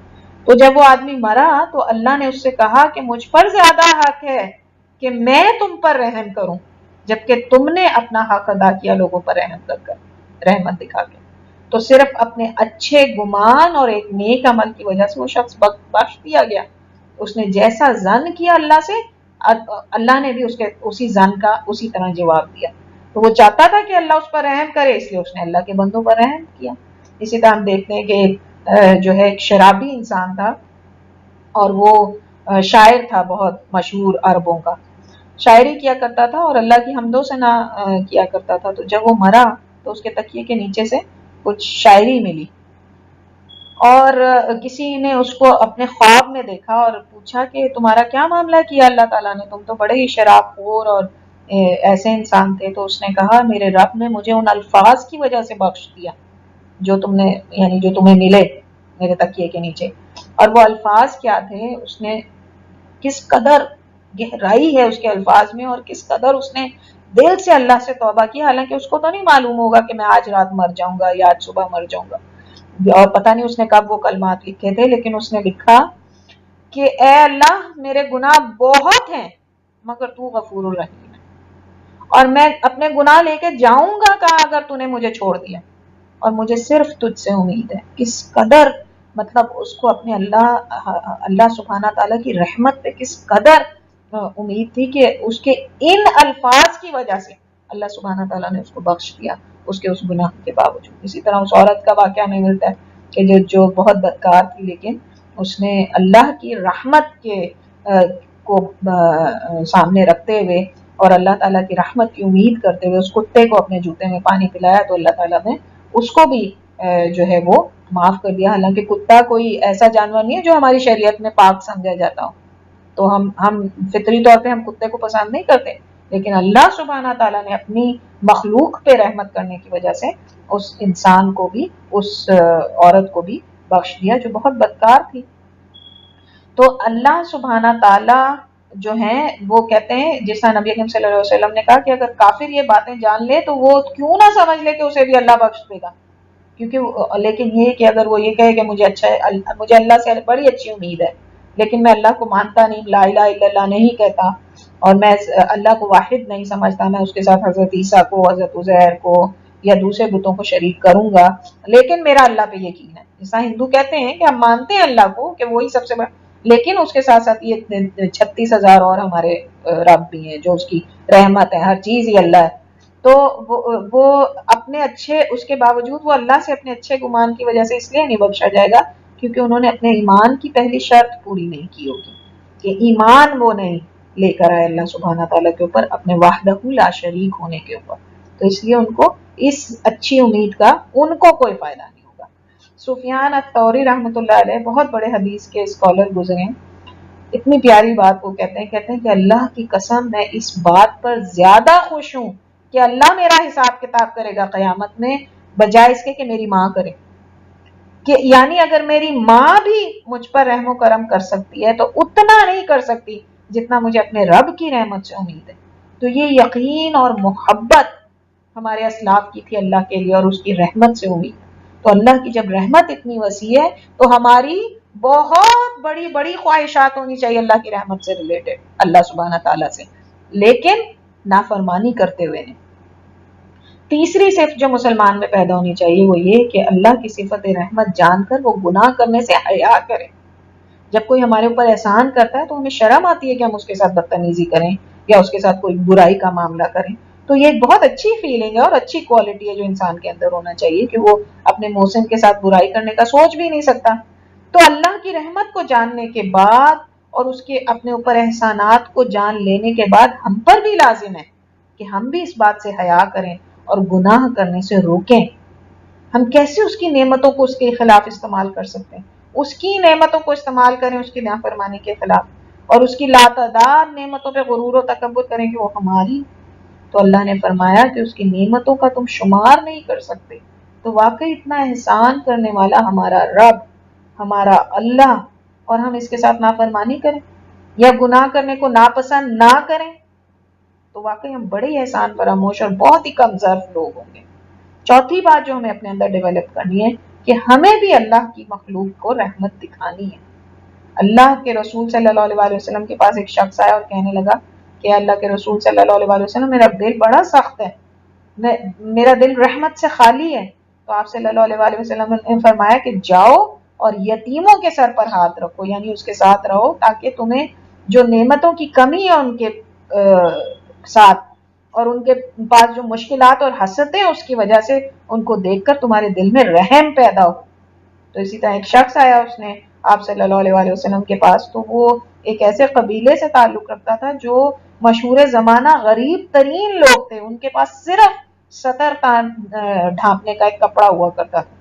تو جب وہ آدمی مرا تو اللہ نے اس سے کہا کہ مجھ پر زیادہ حق ہے کہ میں تم پر رحم کروں، جبکہ تم نے اپنا حق ادا کیا لوگوں پر رحم کر رحمت دکھا کے. تو صرف اپنے اچھے گمان اور ایک نیک عمل کی وجہ سے وہ شخص بخش دیا گیا. اس نے جیسا ظن کیا اللہ سے، اللہ نے بھی اس کے اسی ظن کا اسی طرح جواب دیا. تو وہ چاہتا تھا کہ اللہ اس پر رحم کرے، اس لیے اس نے اللہ کے بندوں پر رحم کیا. اسی طرح ہم دیکھتے ہیں کہ جو ہے ایک شرابی انسان تھا اور وہ شاعر تھا بہت مشہور، عربوں کا شاعری کیا کرتا تھا اور اللہ کی حمد و ثنا کیا کرتا تھا. تو جب وہ مرا تو اس کے تکیے کے نیچے سے کچھ شاعری ملی اور کسی نے اس کو اپنے خواب میں دیکھا اور پوچھا کہ تمہارا کیا معاملہ کیا اللہ تعالیٰ نے، تم تو بڑے ہی شراب خور اور ایسے انسان تھے. تو اس نے کہا میرے رب نے مجھے ان الفاظ کی وجہ سے بخش دیا جو تم نے یعنی جو تمہیں ملے میرے تکیے کے نیچے. اور وہ الفاظ کیا تھے، اس نے کس قدر گہرائی ہے اس کے الفاظ میں اور کس قدر اس نے دل سے اللہ سے توبہ کی، حالانکہ اس کو تو نہیں معلوم ہوگا کہ میں آج رات مر جاؤں گا یا آج صبح مر جاؤں گا، اور پتہ نہیں اس نے کب وہ کلمات لکھے تھے، لیکن اس نے لکھا کہ اے اللہ میرے گناہ بہت ہیں مگر تو غفور الرحیم ہے، اور میں اپنے گناہ لے کے جاؤں گا کہاں اگر تو نے مجھے چھوڑ دیا، اور مجھے صرف تجھ سے امید ہے. کس قدر مطلب اس کو اپنے اللہ سبحانہ تعالیٰ کی رحمت پہ کس قدر امید تھی کہ اس کے ان الفاظ کی وجہ سے اللہ سبحانہ تعالیٰ نے اس کو بخش دیا اس کے اس گناہ کے باوجود. اسی طرح اس عورت کا واقعہ ہمیں ملتا ہے کہ جو بہت بدکار تھی لیکن اس نے اللہ کی رحمت کو سامنے رکھتے ہوئے اور اللہ تعالیٰ کی رحمت کی امید کرتے ہوئے اس کتے کو اپنے جوتے میں پانی پلایا تو اللہ تعالیٰ نے اس کو بھی جو ہے وہ معاف کر دیا. حالانکہ کتا کوئی ایسا جانور نہیں ہے جو ہماری شریعت میں پاک سمجھا جاتا ہو، تو ہم فطری طور پہ ہم کتے کو پسند نہیں کرتے، لیکن اللہ سبحانہ تعالیٰ نے اپنی مخلوق پہ رحمت کرنے کی وجہ سے اس انسان کو بھی اس عورت کو بھی بخش دیا جو بہت بدکار تھی. تو اللہ سبحانہ تعالیٰ جو ہیں وہ کہتے ہیں جس طرح نبی اکرم صلی اللہ علیہ وسلم نے کہا کہ اگر کافر یہ باتیں جان لے تو وہ کیوں نہ سمجھ لے کہ اسے بھی اللہ بخش دے گا، کیونکہ لیکن یہ کہ اگر وہ یہ کہے کہ مجھے اللہ سے بڑی اچھی امید ہے لیکن میں اللہ کو مانتا نہیں، لا الہ الا اللہ نہیں کہتا اور میں اللہ کو واحد نہیں سمجھتا، میں اس کے ساتھ حضرت عیسیٰ کو، حضرت عزیر کو یا دوسرے بتوں کو شریک کروں گا لیکن میرا اللہ پہ یقین ہے. جیسا ہندو کہتے ہیں کہ ہم مانتے ہیں اللہ کو کہ وہی سب سے بڑا، لیکن اس کے ساتھ ساتھ یہ 36,000 اور ہمارے رب بھی ہیں جو اس کی رحمت ہے، ہر چیز ہی اللہ ہے. تو وہ اپنے اچھے، اس کے باوجود وہ اللہ سے اپنے اچھے گمان کی وجہ سے اس لیے نہیں بخشا جائے گا کیونکہ انہوں نے اپنے ایمان کی پہلی شرط پوری نہیں کی ہوگی، کہ ایمان وہ نہیں لے کر آئے اللہ سبحانہ تعالیٰ کے اوپر، اپنے وحدہ لا شریک ہونے کے اوپر. تو اس لیے ان کو اس اچھی امید کا ان کو کوئی فائدہ نہیں ہوگا. سفیان الثوری رحمۃ اللہ علیہ بہت بڑے حدیث کے اسکالر گزرے ہیں، اتنی پیاری بات وہ کہتے ہیں کہ اللہ کی قسم میں اس بات پر زیادہ خوش ہوں کہ اللہ میرا حساب کتاب کرے گا قیامت میں بجائے اس کے کہ میری ماں کرے. کہ یعنی اگر میری ماں بھی مجھ پر رحم و کرم کر سکتی ہے تو اتنا نہیں کر سکتی جتنا مجھے اپنے رب کی رحمت سے امید ہے. تو یہ یقین اور محبت ہمارے اسلاف کی تھی اللہ کے لیے اور اس کی رحمت سے امید. تو اللہ کی جب رحمت اتنی وسیع ہے تو ہماری بہت بڑی بڑی خواہشات ہونی چاہیے اللہ کی رحمت سے ریلیٹڈ، اللہ سبحانہ تعالیٰ سے، لیکن نافرمانی کرتے ہوئے نہیں. تیسری صفت جو مسلمان میں پیدا ہونی چاہیے وہ یہ کہ اللہ کی صفت رحمت جان کر وہ گناہ کرنے سے حیا کرے. جب کوئی ہمارے اوپر احسان کرتا ہے تو ہمیں شرم آتی ہے کہ ہم اس کے ساتھ بدتمیزی کریں یا اس کے ساتھ کوئی برائی کا معاملہ کریں. تو یہ ایک بہت اچھی فیلنگ ہے اور اچھی کوالٹی ہے جو انسان کے اندر ہونا چاہیے کہ وہ اپنے محسن کے ساتھ برائی کرنے کا سوچ بھی نہیں سکتا. تو اللہ کی رحمت کو جاننے کے بعد اور اس کے اپنے اوپر احسانات کو جان لینے کے بعد ہم پر بھی لازم ہے کہ ہم بھی اس بات سے حیا کریں اور گناہ کرنے سے روکیں. ہم کیسے اس کی نعمتوں کو اس کے خلاف استعمال کر سکتے ہیں؟ اس کی نعمتوں کو استعمال کریں اس کی نافرمانی کے خلاف، اور اس کی لاتعداد نعمتوں پہ غرور و تکبر کریں کہ وہ ہماری. تو اللہ نے فرمایا کہ اس کی نعمتوں کا تم شمار نہیں کر سکتے. تو واقعی اتنا احسان کرنے والا ہمارا رب، ہمارا اللہ، اور ہم اس کے ساتھ نافرمانی کریں یا گناہ کرنے کو ناپسند نہ کریں تو واقعی ہم بڑے احسان فراموش اور بہت ہی کم ظرف لوگ ہوں گے. چوتھی بات جو ہمیں اپنے اندر ڈیولپ کرنی ہے کہ ہمیں بھی اللہ کی مخلوق کو رحمت دکھانی ہے. اللہ کے رسول صلی اللہ علیہ وسلم کے پاس ایک شخص آیا اور کہنے لگا کہ اللہ کے رسول صلی اللہ علیہ وسلم میرا دل بڑا سخت ہے، میرا دل رحمت سے خالی ہے. تو آپ صلی اللہ علیہ وسلم نے فرمایا کہ جاؤ اور یتیموں کے سر پر ہاتھ رکھو، یعنی اس کے ساتھ رہو تاکہ تمہیں جو نعمتوں کی کمی ہے ان کے ساتھ اور ان کے پاس جو مشکلات اور حسرتیں اس کی وجہ سے ان کو دیکھ کر تمہارے دل میں رحم پیدا ہو. تو اسی طرح ایک شخص آیا، اس نے آپ صلی اللہ علیہ وسلم کے پاس، تو وہ ایک ایسے قبیلے سے تعلق رکھتا تھا جو مشہور زمانہ غریب ترین لوگ تھے، ان کے پاس صرف سطر ڈھانپنے کا ایک کپڑا ہوا کرتا تھا.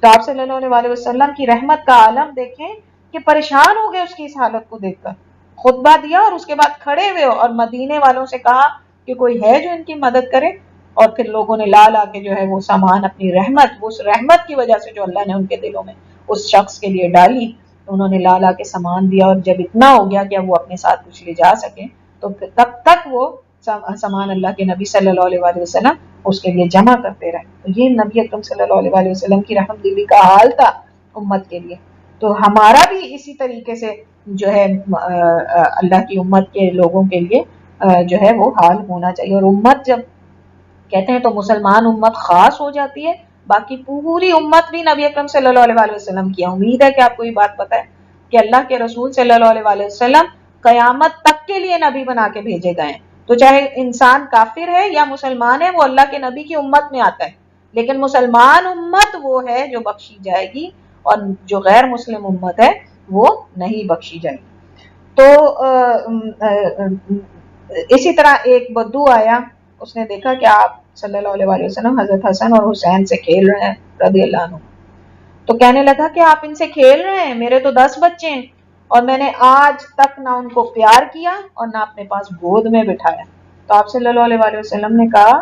تو آپ صلی اللہ علیہ وسلم کی رحمت کا عالم دیکھیں کہ پریشان ہو گئے اس کی اس حالت کو دیکھ کر. خطبہ دیا اور اس کے بعد کھڑے ہوئے اور مدینے والوں سے کہا کہ کوئی ہے جو ان کی مدد کرے. اور پھر لوگوں نے لا کے جو ہے وہ سامان اپنی رحمت، اس رحمت کی وجہ سے جو اللہ نے ان کے دلوں میں اس شخص کے لیے ڈالی، انہوں نے لا کے سامان دیا. اور جب اتنا ہو گیا کہ اب وہ اپنے ساتھ کچھ لے جا سکیں تو تب تک وہ سامان اللہ کے نبی صلی اللہ علیہ وسلم اس کے لیے جمع کرتے رہے. تو یہ نبی اکرم صلی اللہ علیہ وسلم کی رحمت دلی کا حال تھا امت کے لیے. تو ہمارا بھی اسی طریقے سے جو ہے اللہ کی امت کے لوگوں کے لیے جو ہے وہ حال ہونا چاہیے. اور امت جب کہتے ہیں تو مسلمان امت خاص ہو جاتی ہے، باقی پوری امت بھی نبی اکرم صلی اللہ علیہ وسلم کی. امید ہے کہ آپ کو یہ بات پتہ ہے کہ اللہ کے رسول صلی اللہ علیہ وسلم قیامت تک کے لیے نبی بنا کے بھیجے گئے ہیں. تو چاہے انسان کافر ہے یا مسلمان ہے وہ اللہ کے نبی کی امت میں آتا ہے، لیکن مسلمان امت وہ ہے جو بخشی جائے گی اور جو غیر مسلم امت ہے وہ نہیں بخشی جائے گی. تو اسی طرح ایک بدو آیا، اس نے دیکھا کہ آپ صلی اللہ علیہ وسلم حضرت حسن اور حسین سے کھیل رہے ہیں رضی اللہ عنہ. تو کہنے لگا کہ آپ ان سے کھیل رہے ہیں، میرے تو 10 بچے ہیں اور میں نے آج تک نہ ان کو پیار کیا اور نہ اپنے پاس گود میں بٹھایا. تو آپ صلی اللہ علیہ وسلم نے کہا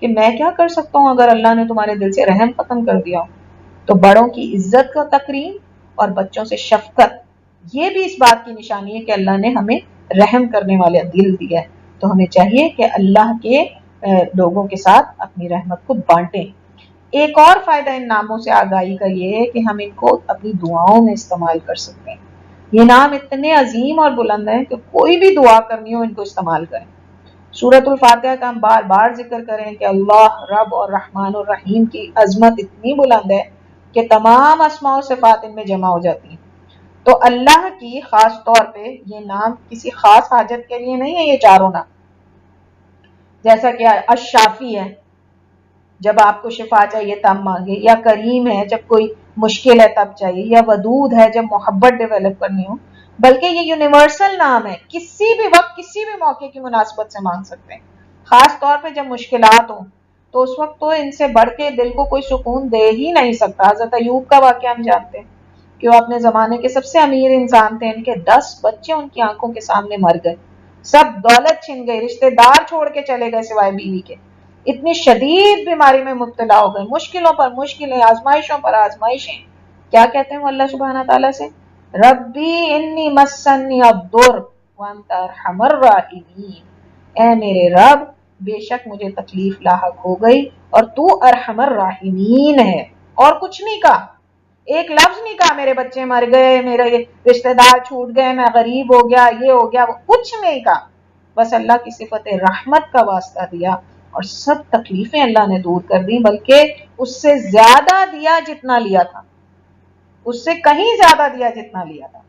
کہ میں کیا کر سکتا ہوں اگر اللہ نے تمہارے دل سے رحم ختم کر دیا. تو بڑوں کی عزت کا تقریم اور بچوں سے شفقت، یہ بھی اس بات کی نشانی ہے کہ اللہ نے ہمیں رحم کرنے والا دل دیا ہے. تو ہمیں چاہیے کہ اللہ کے لوگوں کے ساتھ اپنی رحمت کو بانٹیں. ایک اور فائدہ ان ناموں سے آگاہی کا یہ ہے کہ ہم ان کو اپنی دعاؤں میں استعمال کر سکتے ہیں. یہ نام اتنے عظیم اور بلند ہیں کہ کوئی بھی دعا کرنی ہو ان کو استعمال کریں. سورۃ الفاتحہ کا ہم بار بار ذکر کریں کہ اللہ رب اور رحمان الرحیم کی عظمت اتنی بلند ہے کہ تمام اسماء و صفات ان میں جمع ہو جاتی ہیں. تو اللہ کی خاص طور پہ یہ نام کسی خاص حاجت کے لیے نہیں ہے، یہ چاروں نام، جیسا کہ الشافی ہے جب آپ کو شفا چاہیے تب مانگے، یا کریم ہے جب کوئی مشکل ہے تب چاہیے، یا ودود ہے جب محبت ڈیولپ کرنی ہو، بلکہ یہ یونیورسل نام ہے، کسی بھی وقت کسی بھی موقع کی مناسبت سے مانگ سکتے ہیں، خاص طور پہ جب مشکلات ہوں تو اس وقت تو ان سے بڑھ کے دل کو کوئی سکون دے ہی نہیں سکتا۔ حضرت ایوب کا واقعہ ہم جانتے ہیں کہ وہ اپنے زمانے کے سب سے امیر انسان تھے، ان کے 10 بچے ان کی آنکھوں کے سامنے مر گئے، سب دولت چھن گئی، رشتے دار چھوڑ کے چلے گئے سوائے بیوی کے، اتنی شدید بیماری میں مبتلا ہو گئے، مشکلوں پر مشکلیں، آزمائشوں پر آزمائشیں۔ کیا کہتے ہیں وہ اللہ سبحانہ تعالیٰ سے؟ ربی انی مسنی الضر وانت ارحم الراحمین، اے میرے رب بے شک مجھے تکلیف لاحق ہو گئی اور تو ارحم الراحمین ہے، اور کچھ نہیں کہا، ایک لفظ نہیں کہا میرے بچے مر گئے، میرے رشتے دار چھوٹ گئے، میں غریب ہو گیا، یہ ہو گیا، وہ کچھ نہیں کہا، بس اللہ کی صفت رحمت کا واسطہ دیا اور سب تکلیفیں اللہ نے دور کر دی، بلکہ اس سے زیادہ دیا جتنا لیا تھا، اس سے کہیں زیادہ دیا جتنا لیا تھا۔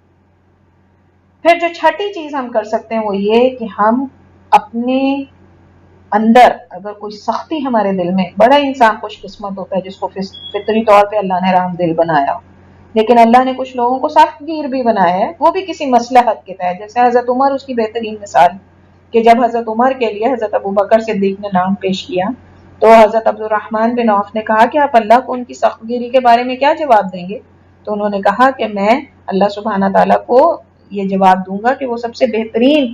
پھر جو چھٹی چیز ہم کر سکتے ہیں وہ یہ کہ ہم اپنے اندر اگر کوئی سختی ہمارے دل میں، بڑا انسان خوش قسمت ہوتا ہے جس کو فطری طور پہ اللہ نے رحم دل بنایا، لیکن اللہ نے کچھ لوگوں کو سخت گیر بھی بنایا ہے، وہ بھی کسی مصلحت کے تحت، جیسے حضرت عمر اس کی بہترین مثال کہ جب حضرت عمر کے لیے حضرت ابوبکر صدیق نے نام پیش کیا تو حضرت عبد الرحمن بن عوف نے کہا کہ آپ اللہ کو ان کی سخت گیری کے بارے میں کیا جواب دیں گے؟ تو انہوں نے کہا کہ میں اللہ سبحانہ تعالیٰ کو یہ جواب دوں گا کہ وہ سب سے بہترین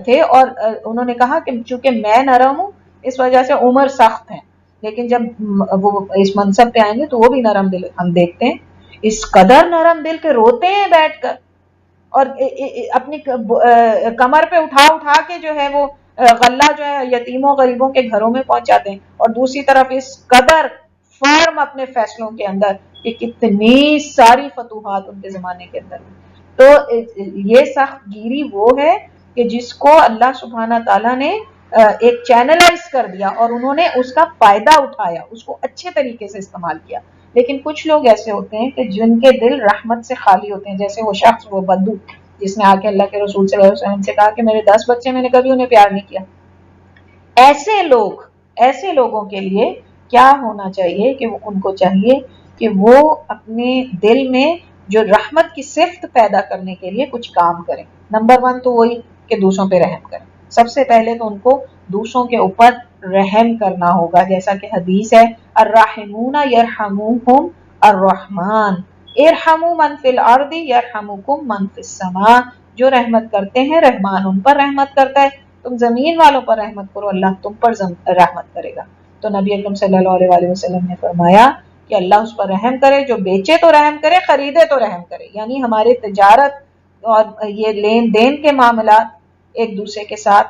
تھے، اور انہوں نے کہا کہ چونکہ میں نرم ہوں اس وجہ سے عمر سخت ہیں، لیکن جب وہ اس منصب پہ آئیں گے تو وہ بھی نرم دل ہم دیکھتے ہیں، اس قدر نرم دل کے روتے ہیں بیٹھ کر، اور اپنی کمر پہ اٹھا اٹھا کے جو ہے وہ غلہ جو ہے یتیموں غریبوں کے گھروں میں پہنچاتے ہیں، اور دوسری طرف اس قدر فرم اپنے فیصلوں کے اندر کہ کتنی ساری فتوحات ان کے زمانے کے اندر۔ تو یہ سخت گیری وہ ہے کہ جس کو اللہ سبحانہ تعالیٰ نے ایک چینلائز کر دیا اور انہوں نے اس کا فائدہ اٹھایا، اس کو اچھے طریقے سے استعمال کیا۔ لیکن کچھ لوگ ایسے ہوتے ہیں کہ جن کے دل رحمت سے خالی ہوتے ہیں، جیسے وہ شخص، وہ بدو جس نے آ کے اللہ کے رسول صلی اللہ علیہ وسلم سے کہا کہ میرے 10 بچے، میں نے کبھی انہیں پیار نہیں کیا۔ ایسے لوگوں کے لیے کیا ہونا چاہیے کہ ان کو چاہیے کہ وہ اپنے دل میں جو رحمت کی صفت پیدا کرنے کے لیے کچھ کام کریں۔ نمبر 1 تو وہی کہ دوسروں پہ رحم کریں، سب سے پہلے تو ان کو دوسروں کے اوپر رحم کرنا ہوگا، جیسا کہ حدیث ہے الرحمون یرحمہم الرحمن ارحموا من فی الارض یرحمکم من فی السماء، جو رحمت کرتے ہیں رحمان ان پر رحمت کرتا ہے، تم زمین والوں پر رحمت کرو اللہ تم پر رحمت کرے گا۔ تو نبی اکرم صلی اللہ علیہ وسلم نے فرمایا کہ اللہ اس پر رحم کرے، جو بیچے تو رحم کرے، خریدے تو رحم کرے، یعنی ہمارے تجارت اور یہ لین دین کے معاملات، ایک دوسرے کے ساتھ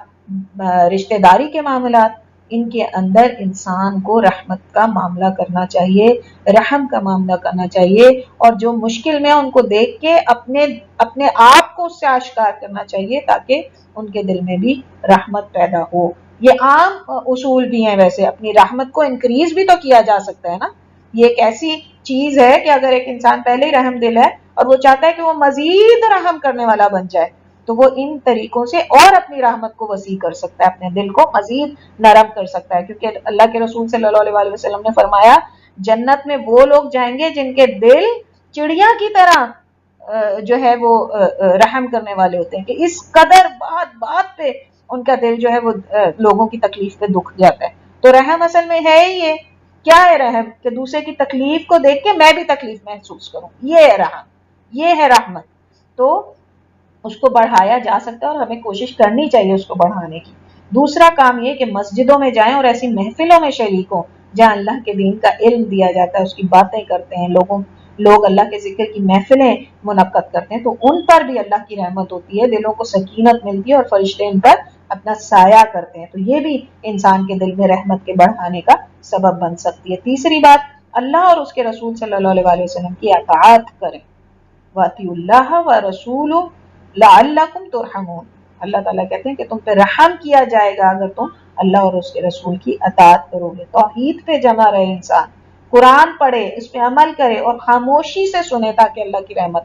رشتہ داری کے معاملات، ان کے اندر انسان کو رحمت کا معاملہ کرنا چاہیے، رحم کا معاملہ کرنا چاہیے، اور جو مشکل میں ان کو دیکھ کے اپنے آپ کو اس سے آشکار کرنا چاہیے تاکہ ان کے دل میں بھی رحمت پیدا ہو۔ یہ عام اصول بھی ہیں، ویسے اپنی رحمت کو انکریز بھی تو کیا جا سکتا ہے نا، یہ ایک ایسی چیز ہے کہ اگر ایک انسان پہلے ہی رحم دل ہے اور وہ چاہتا ہے کہ وہ مزید رحم کرنے والا بن جائے تو وہ ان طریقوں سے اور اپنی رحمت کو وسیع کر سکتا ہے، اپنے دل کو مزید نرم کر سکتا ہے، کیونکہ اللہ کے رسول صلی اللہ علیہ وسلم نے فرمایا جنت میں وہ لوگ جائیں گے جن کے دل چڑیا کی طرح جو ہے وہ رحم کرنے والے ہوتے ہیں، کہ اس قدر بات بات پہ ان کا دل جو ہے وہ لوگوں کی تکلیف پہ دکھ جاتا ہے۔ تو رحم اصل میں ہے ہی یہ، کیا ہے رحم؟ کہ دوسرے کی تکلیف کو دیکھ کے میں بھی تکلیف محسوس کروں، یہ ہے رحم، یہ ہے رحمت۔ تو اس کو بڑھایا جا سکتا ہے اور ہمیں کوشش کرنی چاہیے اس کو بڑھانے کی۔ دوسرا کام یہ کہ مسجدوں میں جائیں اور ایسی محفلوں میں شریک ہوں جہاں اللہ کے دین کا علم دیا جاتا ہے، اس کی باتیں کرتے ہیں، لوگ اللہ کے ذکر کی محفلیں منعقد کرتے ہیں، تو ان پر بھی اللہ کی رحمت ہوتی ہے، دلوں کو سکینت ملتی ہے اور فرشتے ان پر اپنا سایہ کرتے ہیں، تو یہ بھی انسان کے دل میں رحمت کے بڑھانے کا سبب بن سکتی ہے۔ تیسری بات، اللہ اور اس کے رسول صلی اللہ علیہ وسلم کی اطاعت کریں، وَأَطِیعُوا اللَّهَ وَرَسُولَهُ لَعَلَّکُمْ تُرْحَمُونَ، اللہ تعالیٰ کہتے ہیں کہ تم پہ رحم کیا جائے گا اگر تم اللہ اور اس کے رسول کی اطاعت کرو گے۔ توحید پہ جمع رہے انسان، قرآن پڑھے، اس پہ عمل کرے اور خاموشی سے سنے تاکہ اللہ کی رحمت